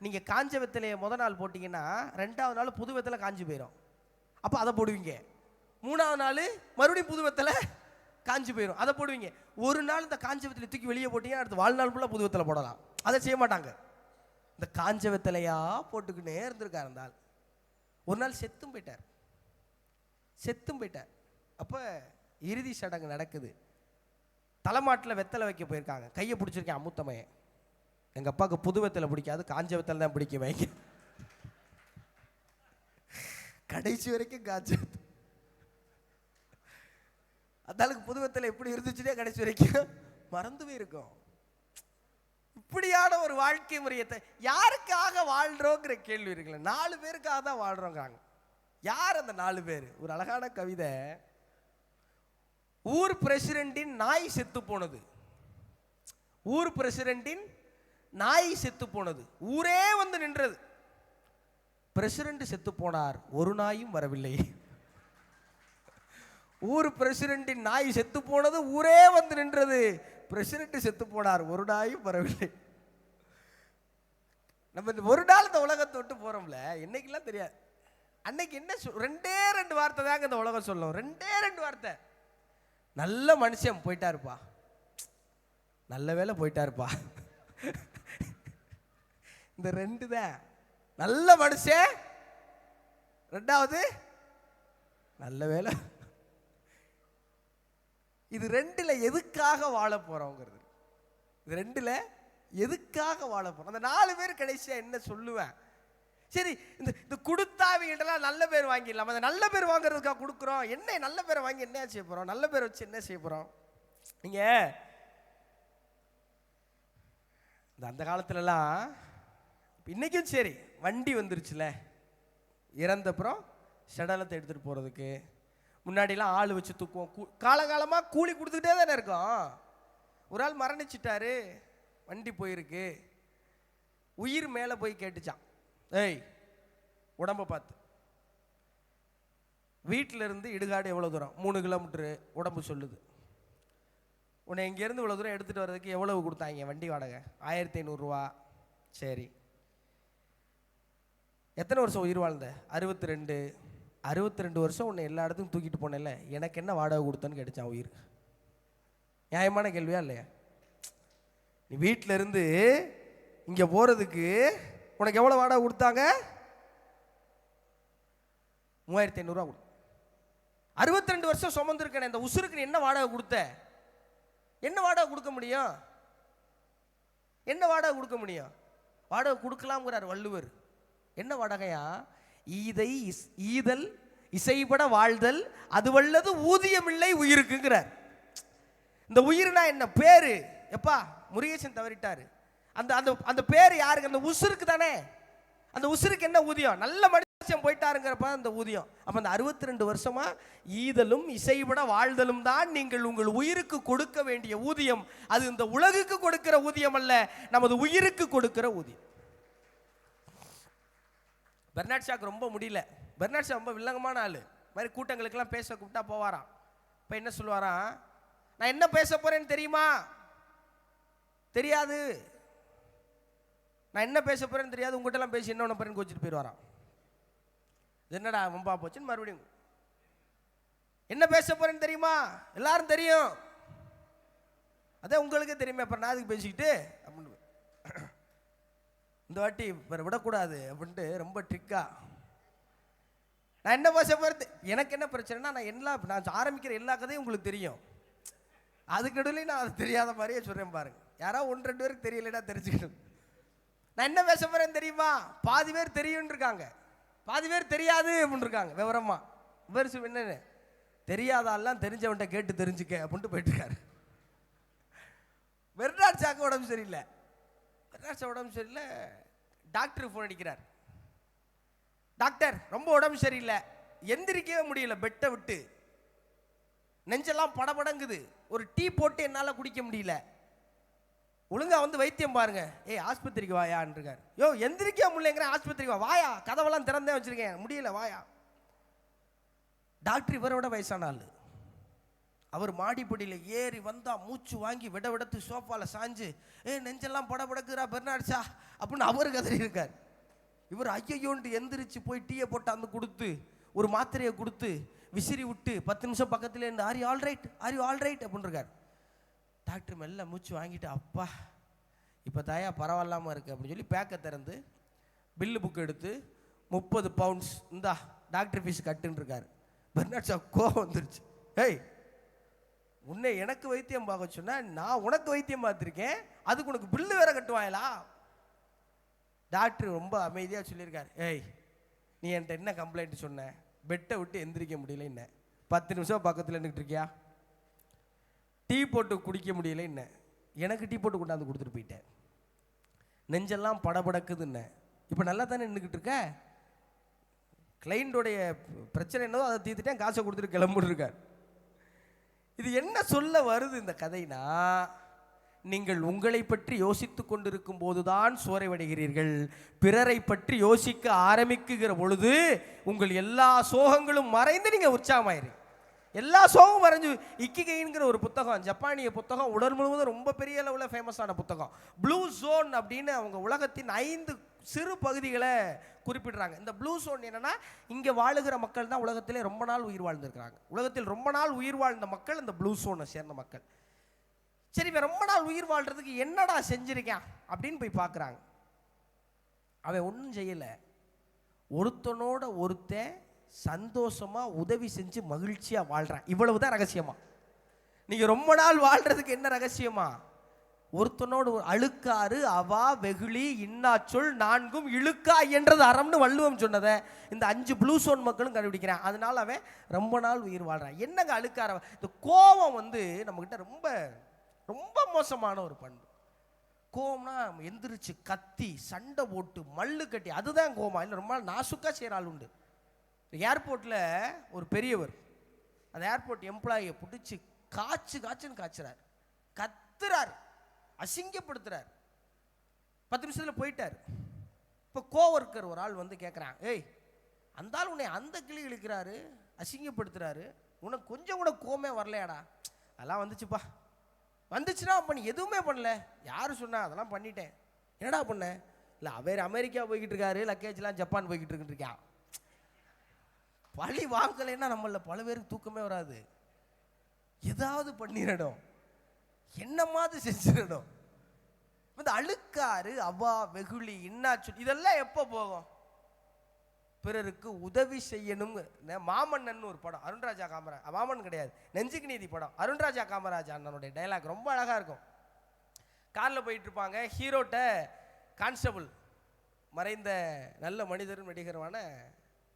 நீங்கள் காஞ்ச வெத்தலையை முதல் நாள் போட்டிங்கன்னா 2வது நாள் புது வெத்தலை காஞ்சி போயிடும், அப்போ அதை போடுவீங்க. 3வது நாள் மறுபடியும் புது வெத்தலை காஞ்சி போயிடும், அதை போடுவீங்க. ஒரு நாள் இந்த காஞ்ச வெத்தலை தூக்கி வெளியே போட்டிங்கன்னா அடுத்து வாழ்நாள் ஃபுல்லாக புது வெத்தலை போடலாம். அதை செய்ய மாட்டாங்க, இந்த காஞ்ச வெத்தலையா போட்டுக்கிட்டே இருந்திருக்காரு. இருந்தால் ஒரு நாள் செத்தும் போயிட்டார். அப்போ இறுதி சடங்கு நடக்குது. தலைமாட்டில் வெத்தலை வைக்க போயிருக்காங்க, கையை பிடிச்சிருக்கேன் அமுத்தமையை. எங்கள் அப்பாவுக்கு புது வெத்தலை பிடிக்காது, காஞ்ச வெத்தலை தான் பிடிக்கும். வைங்க கடைசி வரைக்கும் காஞ்ச அந்தாளுக்கு புது வெத்தலை எப்படி இருந்துச்சுன்னே கடைசி வரைக்கும் மறந்துவே இருக்கும். இப்படியான ஒரு வாழ்க்கை முறையத்தை யாருக்காக வாழ்றோங்கிற கேள்வி இருக்குல்ல. 4 பேருக்காக தான் வாழ்றோங்கிறாங்க. யார் அந்த 4 பேர்? ஒரு அழகான கவிதை. ஊர் பிரசிடென்டின் நாய் செத்து போனது. ஊர் பிரசிடென்டின் நாய் செத்து போனது. ஊரே வந்து நின்றது. பிரசிடென்ட் செத்து போனார், ஒரு நாயும் வரவில்லை. ஊர் பிரசிடென்டின் நாய் செத்து போனது, ஊரே வந்து நின்றது. பிரசிடென்ட் செத்து போனார், ஒரு நாயும் வரவில்லை. நம்ம இந்த ஒரு நாள் இந்த உலகத்தை விட்டு போறோம்ல, என்னைக்கெல்லாம் தெரியாது. அன்னைக்கு என்ன 2 வார்த்தை தாங்க இந்த உலகம் சொல்லும். 2 வார்த்தை. நல்ல மனுஷன் போயிட்டாருப்பா, நல்ல வேலை போயிட்டாருப்பா. இந்த 2 தான். நல்ல மனுஷன், 2வது நல்ல வேலை. இது 2ல எதுக்காக வாழ போறோங்கிறது. இது 2ல எதுக்காக வாழ போறோம்? அந்த 4 பேர் கடைசியா என்ன சொல்லுவேன்? சரி, இந்த கொடுத்தாவிகிட்டலாம் நல்ல பேர் வாங்கிடலாம். அந்த நல்ல பேர் வாங்குறதுக்காக கொடுக்குறோம். என்ன நல்ல பேரை வாங்கி என்ன செய்ய போறோம்? நல்ல பேரை வச்சு என்ன செய்ய போறோம்? நீங்க அந்த காலத்துலலாம், இன்னைக்கும் சரி, வண்டி வந்துருச்சுல, இறந்தப்புறம் சடலத்தை எடுத்துட்டு போறதுக்கு. முன்னாடிலாம் ஆள் வச்சு தூக்குவோம். காலகாலமாக கூலி கொடுத்துக்கிட்டே தானே இருக்கோம். ஒரு ஆள் மரணிச்சிட்டாரு, வண்டி போயிருக்கு, உயிர் மேலே போய் கேட்டுச்சான், ஏய் உடம்பை பார்த்து, வீட்டில் இருந்து இடுகாடு எவ்வளோ தூரம்? 3 கிலோமீட்டரு. உடம்பு சொல்லுது. உன்னை இங்கேருந்து இவ்வளோ தூரம் எடுத்துகிட்டு வர்றதுக்கு எவ்வளவு கொடுத்தாங்க வண்டி வாடகை? 1500 ரூபா. சரி, எத்தனை வருஷம் உயிர் வாழ்ந்த? 62. 62 வருஷம் உன்னை எல்லா இடத்துக்கும் தூக்கிட்டு போனேன்ல, எனக்கு என்ன வாடகை கொடுத்தேன்னு கேட்டுச்சான் உயிர். நியாயமான கேள்வியா இல்லையா? நீ வீட்டில் இருந்து இங்கே போகிறதுக்கு உனக்கு எவ்வளோ வாடகை கொடுத்தாங்க? 3500 ரூபா கொடு. 62 வருஷம் சுமந்துருக்கேன், இந்த உசுருக்கு நீ என்ன வாடகை கொடுத்த? என்ன வாடகை கொடுக்க முடியும்? என்ன வாடகை கொடுக்க முடியும்? வாடகை கொடுக்கலாம்ங்கிறார் வள்ளுவர். என்ன வாடகையா? ஈதல் இசைபட வாழ்தல், அது வல்லது ஊதியமில்லை உயிருக்குங்கிறார். இந்த உயிர்னா என்ன? பேரு. எப்பா முருகேசன் தவறிட்டாரு, அந்த அந்த அந்த பேர் யாருக்கு? அந்த உசுருக்கு தானே. அந்த உசுருக்கு என்ன ஊதியம்? நல்ல மனுஷன் போயிட்டாருங்கிறப்ப அந்த ஊதியம். அப்ப அந்த 62 வருஷமா ஈதலும் இசைபட வாழ்தலும் தான் நீங்கள் உங்கள் உயிருக்கு கொடுக்க வேண்டிய ஊதியம். அது இந்த உலகுக்கு கொடுக்கிற ஊதியம் அல்ல, நமது உயிருக்கு கொடுக்கிற ஊதியம். பெர்னாட் ஷாக்கு ரொம்ப முடியல. பெர்னாட் ஷா ரொம்ப வில்லங்கமான ஆளு. மாதிரி கூட்டங்களுக்கெல்லாம் பேச கூப்பிட்டா போவாராம். இப்போ என்ன சொல்லுவாராம்? நான் என்ன பேச போறேன்னு தெரியுமா? தெரியாது. நான் என்ன பேச போறேன்னு தெரியாது, உங்ககிட்ட எல்லாம் பேசி என்ன ஒன்று போறேன்னு கோச்சிட்டு போயிடுவாராம். என்னடா வம்பா போச்சுன்னு மறுபடியும், என்ன பேச போறேன்னு தெரியுமா? எல்லாரும் தெரியும், அதே உங்களுக்கே தெரியுமே, அப்புறம் நான் அதுக்கு பேசிக்கிட்டு அப்படின்னு. இந்த வாட்டி விடக்கூடாது அப்படின்ட்டு ரொம்ப ட்ரிக்கா, நான் என்ன பேச போறது, எனக்கு என்ன பிரச்சனைனா, நான் ஆரம்பிக்கிற எல்லா கதையும் உங்களுக்கு தெரியும், அதுக்கு நடுவில் நான் அது தெரியாத மாதிரியே சொல்றேன் பாருங்க. யாராவது 1-2 பேருக்கு தெரியலன்னா தெரிஞ்சுக்கணும். நான் என்ன பேச போறேன்னு தெரியுமா? பாதி பேர் தெரியும் இருக்காங்க, பாதி பேர் தெரியாது அப்படின்னு இருக்காங்க. விவரமா இவர் என்னன்னு தெரியாதாலாம் தெரிஞ்சவன்ட்ட கேட்டு தெரிஞ்சுக்க அப்படின்ட்டு போயிட்டு இருக்காரு. பெர்னாட் ஷாக்கு உடம்பு சரியில்லை. பெர்னாட் ஷா உடம்பு சரியில்லை. டாக்டருக்கு ஃபோன் அடிக்கிறார். டாக்டர் ரொம்ப உடம்பு சரியில்லை, எந்திரிக்கவே முடியல, பெட்டை விட்டு நெஞ்செல்லாம் படபடங்குது, ஒரு டீ போட்டு என்னால் குடிக்க முடியல, ஒழுங்கா வந்து வைத்தியம் பாருங்க. ஏய் ஆஸ்பத்திரிக்கு வாயான்னு இருக்கார். யோ எந்திரிக்க முடியலங்கிறேன், ஆஸ்பத்திரிக்கு வாயா, கதவெல்லாம் திறந்தே வச்சிருக்கேன், முடியல வாயா. டாக்டர் இவரோட வயசான ஆளு. அவர் மாடிப்படியில் ஏறி வந்தா மூச்சு வாங்கி விட விடத்து சோஃபால சாஞ்சு, நெஞ்செல்லாம் படபடக்குறா பெர்னாட் ஷா அப்படின்னு அவர் கதறி இருக்கார். இவர் ஐயோன்ட்டு எந்திரிச்சு போய் டீயை போட்டு அந்த கொடுத்து ஒரு மாத்திரையை கொடுத்து விசிறி விட்டு 10 நிமிஷம் பக்கத்துல இருந்து are you all right, are you all right அப்படின்னு இருக்கார். டாக்டர் மெல்ல மூச்சு வாங்கிட்டு, அப்பா இப்போ தாயா பரவாயில்லாமல் இருக்கு அப்படின்னு சொல்லி பேக்கை திறந்து பில்லு புக் எடுத்து 30 பவுண்ட்ஸ் இந்தா டாக்டர் ஃபீஸ் கட்டுன்னு இருக்காரு. பெர்னாட் ஷா கோவம் வந்துருச்சு. ஏய் உன்னை எனக்கு வைத்தியம் பார்க்க சொன்னா நான் உனக்கு வைத்தியம் பார்த்துருக்கேன், அதுக்கு உனக்கு பில்லு வேற கட்டுவாங்களா? டாக்டர் ரொம்ப அமைதியாக சொல்லியிருக்காரு, ஏய் நீ என்கிட்ட என்ன கம்ப்ளைண்ட் சொன்ன? பெட்டை விட்டு எந்திரிக்க முடியல என்ன, 10 நிமிஷம் பக்கத்தில் நின்றுட்டு இருக்கியா, டீ போட்டு குடிக்க முடியல என்ன, எனக்கு டீ போட்டு கொண்டாந்து கொடுத்துட்டு போயிட்டேன், நெஞ்செல்லாம் படபடக்குதுன்னு, இப்போ நல்லா தானே நின்றுக்கிட்டு இருக்க, கிளைண்டோடைய பிரச்சனை என்னதோ அதை தீர்த்துட்டேன், காசை கொடுத்துட்டு கிளம்பிட்டுருக்கார். இது என்ன சொல்ல வருது இந்த கதைனா, நீங்கள் உங்களை பற்றி யோசித்து கொண்டிருக்கும் போதுதான் சோர்வடைகிறீர்கள். பிறரை பற்றி யோசிக்க ஆரம்பிக்குகிற பொழுது உங்கள் எல்லா சோகங்களும் மறைந்து நீங்க உற்சாகமாயிரு. எல்லா சோகமும் மறைஞ்சு. இக்கிகைங்கிற ஒரு புத்தகம், ஜப்பானிய புத்தகம், உடல் முழுவதும் ரொம்ப பெரிய அளவில் ஃபேமஸான புத்தகம். ப்ளூ ஜோன் அப்படின்னு அவங்க உலகத்தின் 5 சிறு பகுதிகளை குறிப்பிடுறாங்க. இந்த ப்ளூ ஜோன் என்னன்னா, இங்கே வாழுகிற மக்கள் தான் உலகத்திலே ரொம்ப நாள் உயிர் வாழ்ந்திருக்கிறாங்க. உலகத்தில் ரொம்ப நாள் உயிர் வாழ்ந்த மக்கள் இந்த ப்ளூ ஜோனை சேர்ந்த மக்கள். சரி, இவன் ரொம்ப நாள் உயிர் வாழ்றதுக்கு என்னடா செஞ்சிருக்கான் அப்படின்னு போய் பார்க்குறாங்க. அவன் ஒன்றும் செய்யலை. ஒருத்தனோட ஒருத்தன் சந்தோஷமா உதவி செஞ்சு மகிழ்ச்சியா வாழ்றான். இவ்வளவுதான் ரகசியமா. நீங்க ரொம்ப நாள் வாழ்றதுக்கு என்ன ரகசியமா? ஒருத்தனோடு அழுக்காறு அவா வெகுளி இன்னாச்சொல் 4ம் இழுக்கா என்றது அறம்னு வள்ளுவம் சொன்னதை இந்த 5 ப்ளூ சோன் மக்களும் கண்டுபிடிக்கிறான். அதனால அவன் ரொம்ப நாள் உயிர் வாழ்றான். என்னங்க அழுக்கார? இந்த கோபம் நம்மகிட்ட ரொம்ப ரொம்ப மோசமான ஒரு பண்பு. கோபம்னா எந்திரிச்சு கத்தி சண்டை போட்டு மல்லு கட்டி, அதுதான் கோபம். இல்லை ரொம்ப நாள் நாசுக்கா செய்கிற ஆள் உண்டு. ஏர்போர்ட்டில் ஒரு பெரியவர் அந்த ஏர்போர்ட் எம்ப்ளாயியை பிடிச்சி காய்ச்சுன்னு காய்ச்சுறார், கத்துறார், அசிங்கப்படுத்துறார். 10 நிமிஷத்தில் போயிட்டார். இப்போ கோவர்க்கர் ஒரு ஆள் வந்து கேட்குறான், ஏய் அந்த ஆள் உன்னை அந்த கிளி இழுக்கிறாரு, அசிங்கப்படுத்துறாரு, உனக்கு கொஞ்சம் கூட கோமே வரலையாடா? அதெல்லாம் வந்துச்சுப்பா. வந்துச்சுன்னா அப்போ நீ எதுவுமே பண்ணல. யார் சொன்னா? அதெல்லாம் பண்ணிட்டேன். என்னடா பண்ண? இல்லை அவர் அமெரிக்கா போய்கிட்டு இருக்காரு, லக்கேஜ்லாம் ஜப்பான் போய்கிட்டு இருக்கான். பழி வாங்கலைன்னா நம்மள பல பேருக்கு தூக்கமே வராது. ஏதாவது பண்ணிடணும், என்னமாவது செஞ்சிடணும். இந்த அழுக்காறு அவா வெகுளி இன்னாச்சு இதெல்லாம் எப்போ போகும்? பிறருக்கு உதவி செய்யணும். மாமன்னன் ஒரு படம், அருண்ராஜா காமராஜ், மாமன் கிடையாது, நெஞ்சுக்கு நீதி படம், அருண்ராஜா காமராஜ் அண்ணனுடைய டைலாக் ரொம்ப அழகா இருக்கும். காரில் போயிட்டு இருப்பாங்க. ஹீரோட்ட கான்ஸ்டபிள், மறைந்த நல்ல மனிதரும் நடிகருமான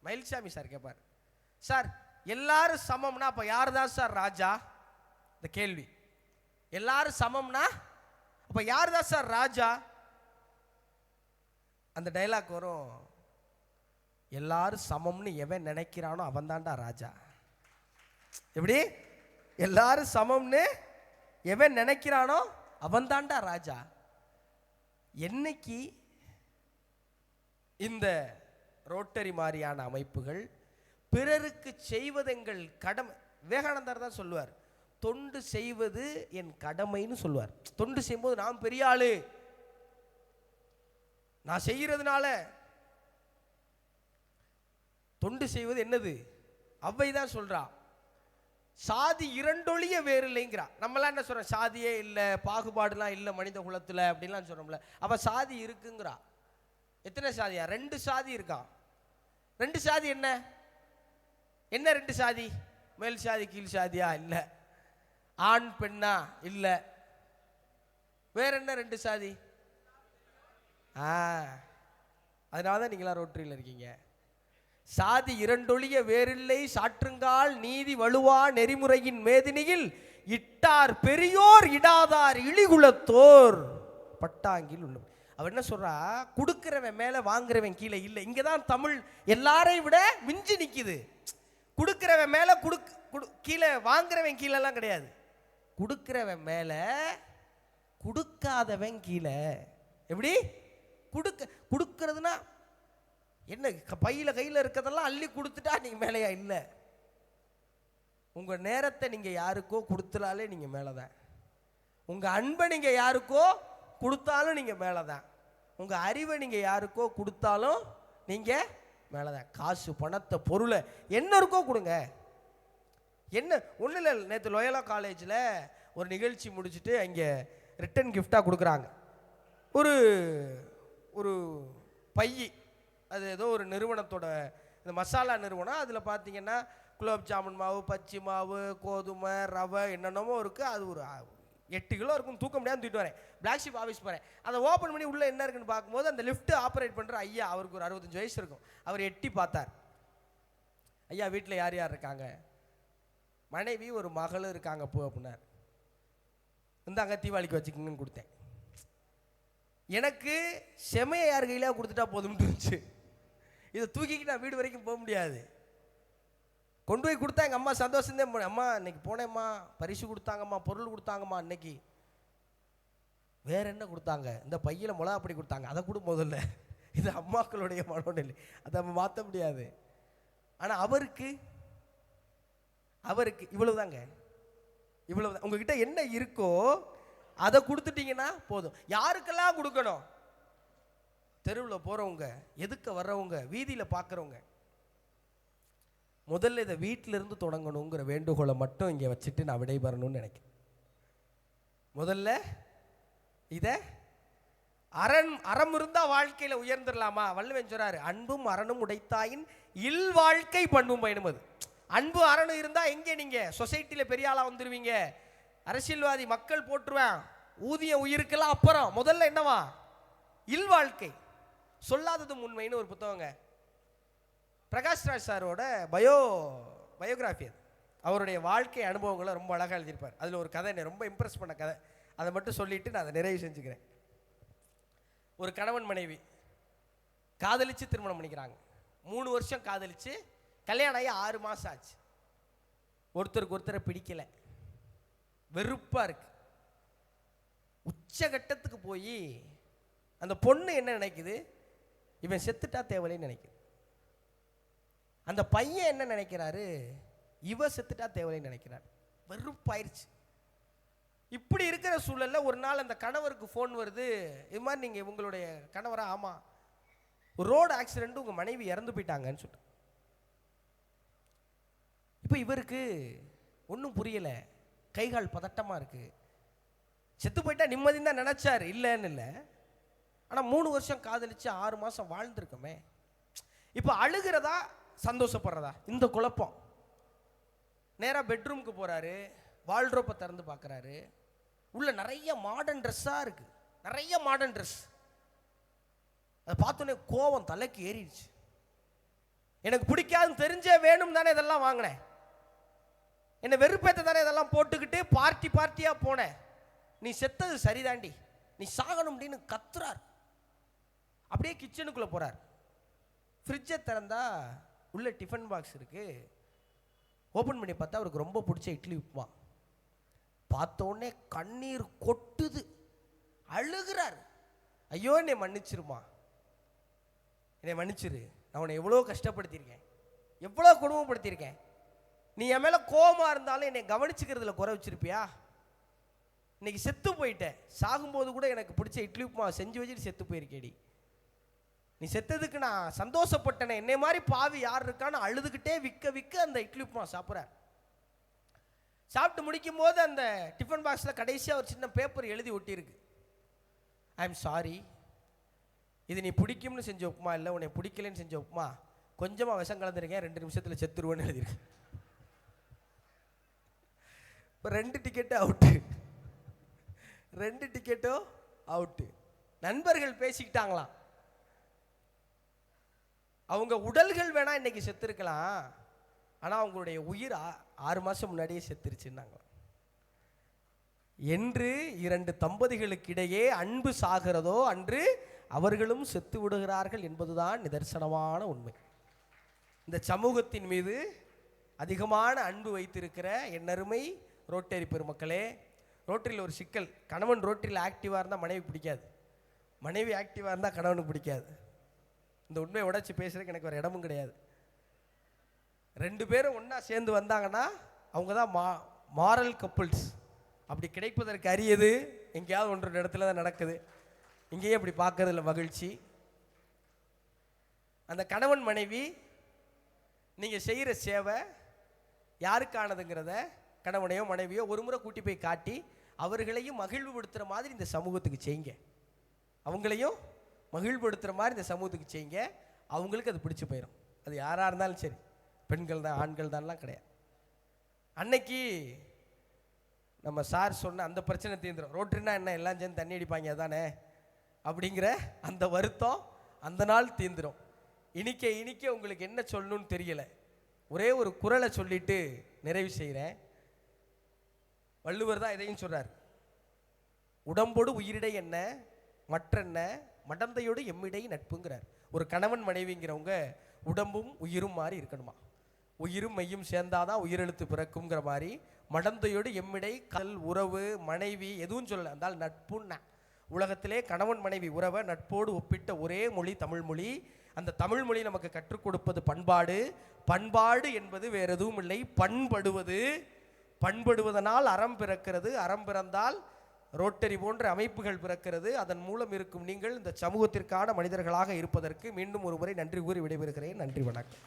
மயில்சாமி சார் கேட்பார், சார் எல்லாரும் சமம்னா அப்போ யார் தான் சார் ராஜா? இந்த கேள்வி. எல்லாரும் சமம்னா அப்போ யார் தான் சார் ராஜா? அந்த டைலாக் வரும், எல்லாரும் சமம்னு எவன் நினைக்கிறானோ அவன் தான்டா ராஜா. எப்படி? எல்லாரும் சமம்னு எவன் நினைக்கிறானோ அவன் தான்டா ராஜா. என்னைக்கு இந்த ரோட்டரி மாதிரியான அமைப்புகள் பிறருக்கு செய்வதெங்கள் கடமை, விவேகானந்தர் தான் சொல்லுவார், தொண்டு செய்வது என் கடமைன்னு சொல்லுவார். தொண்டு செய்யும்போது நான் பெரிய ஆளு, நான் செய்யறதுனால. தொண்டு செய்வது என்னது? அவ்வை தான் சொல்றா, சாதி இரண்டொழிய வேறு இல்லைங்கிறா. நம்மளாம் என்ன சொல்றோம்? சாதியே இல்லை, பாகுபாடுலாம் இல்லை மனித குலத்துல அப்படின்லாம் சொல்றோம்ல. அவ சாதி இருக்குங்கிறா. எத்தனை சாதியா? 2 சாதி இருக்கா. 2 சாதி என்ன என்ன 2 சாதி? மேல் சாதி கீழ் சாதியா? இல்லை. ஆண் பெண்ணா? இல்லை. வேற என்ன 2 சாதி? அதனாலதான் நீங்களா ரோட்டரியில் இருக்கீங்க. சாதி இரண்டொழிய வேறில்லை சாற்றுங்கால் நீதி வலுவா நெறிமுறையின் மேதினியில் இட்டார் பெரியோர் இடாதார் இழிகுலத்தோர் பட்டாங்கில் உள்ள. அவன் என்ன சொல்றா? கொடுக்கிறவன் மேல வாங்குறவன் கீழே இல்லை. இங்கதான் தமிழ் எல்லாரையும் விட மிஞ்சி நிக்குது. கொடுக்கிறவன் மேல கீழே, வாங்குறவன் கீழே எல்லாம் கிடையாது. கொடுக்கிறவன் மேல கொடுக்காதவன் கீழே. எப்படி? கொடுக்கிறதுனா என்ன? கையில் இருக்கிறதெல்லாம் அள்ளி கொடுத்துட்டா நீங்க மேலையா? இல்லை. உங்க நேரத்தை நீங்க யாருக்கோ கொடுத்தாலே நீங்க மேலதான். உங்க அன்பை நீங்க யாருக்கோ கொடுத்தாலும் நீங்க மேலதான். உங்க அறிவை நீங்க யாருக்கோ கொடுத்தாலும் நீங்க மேலதான். காசு பணத்தை பொருளை என்ன இருக்கோ கொடுங்க. என்ன ஒன்றும் இல்லை. நேற்று லோயலா காலேஜில் ஒரு நிகழ்ச்சி முடிச்சுட்டு அங்கே ரிட்டன் கிஃப்டாக கொடுக்குறாங்க. ஒரு ஒரு பையி, அது ஏதோ ஒரு நிறுவனத்தோட இந்த மசாலா நிறுவனம். அதில் பார்த்தீங்கன்னா குலோப் ஜாமுன் மாவு, பச்சி மாவு, கோதுமை, ரவை என்னென்னமோ இருக்குது. அது ஒரு 8 கிலோ இருக்கும், தூக்க முடியாமல் தூக்கிட்டு வரேன். பிளாக் ஷீப் ஆஃபீஸ் போகிறேன். அதை ஓப்பன் பண்ணி உள்ளே என்ன இருக்குன்னு பார்க்கும்போது அந்த லிஃப்ட் ஆப்ரேட் பண்ணுற ஐயா, அவருக்கு ஒரு 65 வயசு இருக்கும். அவர் எட்டி பார்த்தார். ஐயா வீட்டில் யார் யார் இருக்காங்க? மனைவி ஒரு மகளும் இருக்காங்க போ அப்படின்னார். இந்தாங்க தீபாவளிக்கு வச்சுக்கோங்கன்னு கொடுத்தேன். எனக்கு செமையை யார் கையில கொடுத்துட்டா போதும்னு இருந்துச்சு. இதை தூக்கிக்கிட்டு நான் வீடு வரைக்கும் போக முடியாது. கொண்டு போய் கொடுத்தா எங்கள் அம்மா சந்தோஷந்தே போனேன். அம்மா இன்னைக்கு போனேம்மா, பரிசு கொடுத்தாங்கம்மா, பொருள் கொடுத்தாங்கம்மா. இன்னைக்கு வேற என்ன கொடுத்தாங்க? இந்த பையில மிளகா அப்படி கொடுத்தாங்க, அதை கூட முதல்ல. இது அம்மாக்களுடைய மனோநிலை, அதை நம்ம மாற்ற முடியாது. ஆனால் அவருக்கு இவ்வளவுதாங்க, இவ்வளவுதான். உங்ககிட்ட என்ன இருக்கோ அதை கொடுத்துட்டீங்கன்னா போதும். யாருக்கெல்லாம் கொடுக்கணும்? தெருவில் போகிறவங்க, எதுக்க வர்றவங்க, வீதியில் பார்க்குறவங்க. முதல்ல இதை வீட்டிலிருந்து தொடங்கணுங்கிற வேண்டுகோளை மட்டும் இங்கே வச்சுட்டு நான் விடைபெறணும்னு நினைக்கிறேன். முதல்ல இதை அறம் இருந்தால் வாழ்க்கையில் உயர்ந்துடலாமா? வள்ளுவன் சொல்றாரு, அன்பும் அரணும் உடைத்தாயின் இல் வாழ்க்கை பண்பும் பயனும். அது அன்பு அரணும் இருந்தால் எங்கே நீங்கள் சொசைட்டியில் பெரிய ஆளாக வந்துடுவீங்க, அரசியல்வாதி, மக்கள் போட்டுருவேன், ஊதியம் உயிருக்கெல்லாம் அப்புறம். முதல்ல என்னவா? இல் வாழ்க்கை. சொல்லாததும் உண்மைன்னு ஒரு புத்தகங்க, பிரகாஷ்ராஜ் சாரோட பயோகிராஃபி. அது அவருடைய வாழ்க்கை அனுபவங்களை ரொம்ப அழகாக எழுதியிருப்பார். அதில் ஒரு கதை என்னை ரொம்ப இம்ப்ரெஸ் பண்ண கதை, அதை மட்டும் சொல்லிட்டு நான் அதை நிறைவு செஞ்சுக்கிறேன். ஒரு கணவன் மனைவி காதலிச்சு திருமணம் பண்ணிக்கிறாங்க. 3 வருஷம் காதலிச்சு கல்யாணம் ஆகி 6 மாதம் ஆச்சு. ஒருத்தருக்கு ஒருத்தரை பிடிக்கல, வெறுப்பாக இருக்கு. உச்சகட்டத்துக்கு போய் அந்த பொண்ணு என்ன நினைக்குது? இவன் செத்துட்டா தேவலைன்னு நினைக்குது. அந்த பையன் என்ன நினைக்கிறாரு? இவ செத்துட்டா தேவலைன்னு நினைக்கிறார். வெறுப்பாயிருச்சு. இப்படி இருக்கிற சூழல்ல ஒரு நாள் அந்த கணவருக்கு ஃபோன் வருது. இது மாதிரி நீங்கள் உங்களுடைய கணவரா? ஆமாம், ஒரு ரோடு ஆக்சிடென்ட், உங்கள் மனைவி இறந்து போயிட்டாங்கன்னு சொல்லிட்டு. இப்போ இவருக்கு ஒன்றும் புரியலை, கைகால் பதட்டமாக இருக்குது. செத்து போயிட்டா நிம்மதின்னு தான் நினச்சார், இல்லைன்னு இல்லை. ஆனால் 3 வருஷம் காதலிச்சு 6 மாதம் வாழ்ந்துருக்கோமே. இப்போ அழுகிறதா சந்தோஷப்படுறதா? இந்த குழப்பம். நேராக பெட்ரூமுக்கு போகிறாரு, வால்ட்ரோப்பை திறந்து பார்க்குறாரு. உள்ள நிறைய மாடர்ன் ட்ரெஸ்ஸாக இருக்குது, நிறைய மாடர்ன் ட்ரெஸ். அதை பார்த்தோன்னே கோவம் தலைக்கு ஏறிடுச்சு. எனக்கு பிடிக்காதுன்னு தெரிஞ்சே வேணும் தானே இதெல்லாம் வாங்கினேன், என்னை வெறுப்பேற்ற தானே இதெல்லாம் போட்டுக்கிட்டு பார்ட்டியாக போனேன். நீ செத்தது சரிதாண்டி, நீ சாகணும் அப்படின்னு கத்துறார். அப்படியே கிச்சனுக்குள்ளே போகிறார். ஃப்ரிட்ஜை திறந்தா உள்ள டிஃபன் பாக்ஸ் இருக்குது. ஓப்பன் பண்ணி பார்த்தா அவருக்கு ரொம்ப பிடிச்ச இட்லி உப்புமா. பார்த்தோன்னே கண்ணீர் கொட்டுது, அழுகிறார். ஐயோ என்னை மன்னிச்சிருமா, என்னை மன்னிச்சிரு, நான் உன்னை எவ்வளோ கஷ்டப்படுத்தியிருக்கேன், எவ்வளோ குடும்பப்படுத்தியிருக்கேன். நீ என் மேலே கோபமாக இருந்தாலும் என்னை கவனிச்சுக்கிறதுல குறை வச்சிருப்பியா? இன்னைக்கு செத்து போயிட்டேன், சாகும்போது கூட எனக்கு பிடிச்ச இட்லி உப்புமா செஞ்சு வச்சுட்டு செத்து போயிருக்கேடி. நீ செத்ததுக்கு நான் சந்தோஷப்பட்டேனே, என்னை மாதிரி பாவி யார் இருக்கான்னு அழுதுகிட்டே விற்க அந்த இட்லி உப்புமா சாப்பிட்றார். சாப்பிட்டு முடிக்கும் போது அந்த டிஃபன் பாக்ஸில் கடைசியாக ஒரு சின்ன பேப்பர் எழுதி ஒட்டியிருக்கு. ஐ எம் சாரி, இது நீ பிடிக்கும்னு செஞ்ச உப்புமா இல்லை, உன்னை பிடிக்கலன்னு செஞ்ச உப்புமா, கொஞ்சமாக விஷம் கலந்துருக்கேன், 2 நிமிஷத்தில் செத்துருவேன்னு எழுதியிருக்கு. இப்போ 2 டிக்கெட்டு அவுட்டு, 2 டிக்கெட்டும் அவுட்டு. நண்பர்கள் பேசிக்கிட்டாங்களாம், அவங்க உடல்கள் வேணா இன்னைக்கு செத்துருக்கலாம், ஆனால் அவங்களுடைய உயிர் 6 மாதம் முன்னாடியே செத்துருச்சுன்னாங்க. என்று 2 தம்பதிகளுக்கு இடையே அன்பு சாகிறதோ அன்று அவர்களும் செத்து விடுகிறார்கள் என்பதுதான் நிதர்சனமான உண்மை. இந்த சமூகத்தின் மீது அதிகமான அன்பு வைத்திருக்கிற என்னருமை ரோட்டரி பெருமக்களே, ரோட்டரியில் ஒரு சிக்கல். கணவன் ரோட்டரியில் ஆக்டிவாக இருந்தால் மனைவி பிடிக்காது, மனைவி ஆக்டிவாக இருந்தால் கணவனுக்கு பிடிக்காது. இந்த உண்மையை உடைச்சி பேசுறதுக்கு எனக்கு ஒரு இடமும் கிடையாது. 2 பேரும் ஒன்றா சேர்ந்து வந்தாங்கன்னா அவங்க தான் மாரல் கப்புள்ஸ். அப்படி கிடைப்பதற்கு அரியது எங்கேயாவது 1-2 இடத்துல தான் நடக்குது. இங்கேயே அப்படி பார்க்கறதுல மகிழ்ச்சி. அந்த கணவன் மனைவி நீங்கள் செய்கிற சேவை யாருக்கானதுங்கிறத கணவனையோ மனைவியோ ஒரு முறை கூட்டி போய் காட்டி அவர்களையும் மகிழ்வுபடுத்துகிற மாதிரி இந்த சமூகத்துக்கு செய்யுங்க. அவங்களையும் மகிழ்வுபடுத்துகிற மாதிரி இந்த சமூகத்துக்கு செய்யுங்க. அவங்களுக்கு அது பிடிச்சி போயிடும். அது யாராக இருந்தாலும் சரி, பெண்கள் தான் ஆண்கள் தான்லாம் கிடையாது. அன்னைக்கு நம்ம சார் சொன்ன அந்த பிரச்சனை தீர்ந்துடும். ரோட்டரினா என்ன, எல்லாம் சேர்ந்து தண்ணி அடிப்பாங்க அதானே அப்படிங்கிற அந்த வருத்தம் அந்த நாள் தீர்ந்துடும். இனிக்க உங்களுக்கு என்ன சொல்லணும்னு தெரியல. ஒரே ஒரு குறளை சொல்லிட்டு நிறைவு செய்கிறேன். வள்ளுவர் தான் இதையும் சொல்றார். உடம்போடு உயிரிடை என்ன மற்றென்ன மடந்தையோடு எம்மிடை நட்புங்கிறார். ஒரு கணவன் மனைவிங்கிறவங்க உடம்பும் உயிரும் மாதிரி இருக்கணுமா. உயிரும் மெய்யும் சேர்ந்தாதான் உயிரெழுத்து பிறக்குங்கிற மாதிரி மடந்தையோடு எம்மிடை கல் உறவு மனைவி எதுவும் சொல்லலை. அந்தால் நட்புன்னா உலகத்திலே கணவன் மனைவி உறவை நட்போடு ஒப்பிட்ட ஒரே மொழி தமிழ் மொழி. அந்த தமிழ் மொழி நமக்கு கற்றுக் கொடுப்பது பண்பாடு. பண்பாடு என்பது வேற எதுவும் இல்லை, பண்படுவது. பண்படுவதனால் அறம் பிறக்கிறது, அறம் பிறந்தால் ரோட்டரி போன்ற அமைப்புகள் பிறக்கிறது. அதன் மூலம் இருக்கும் நீங்கள் இந்த சமூகத்திற்கான மனிதர்களாக இருப்பதற்கு மீண்டும் ஒரு முறை நன்றி கூறி விடைபெறுகிறேன். நன்றி, வணக்கம்.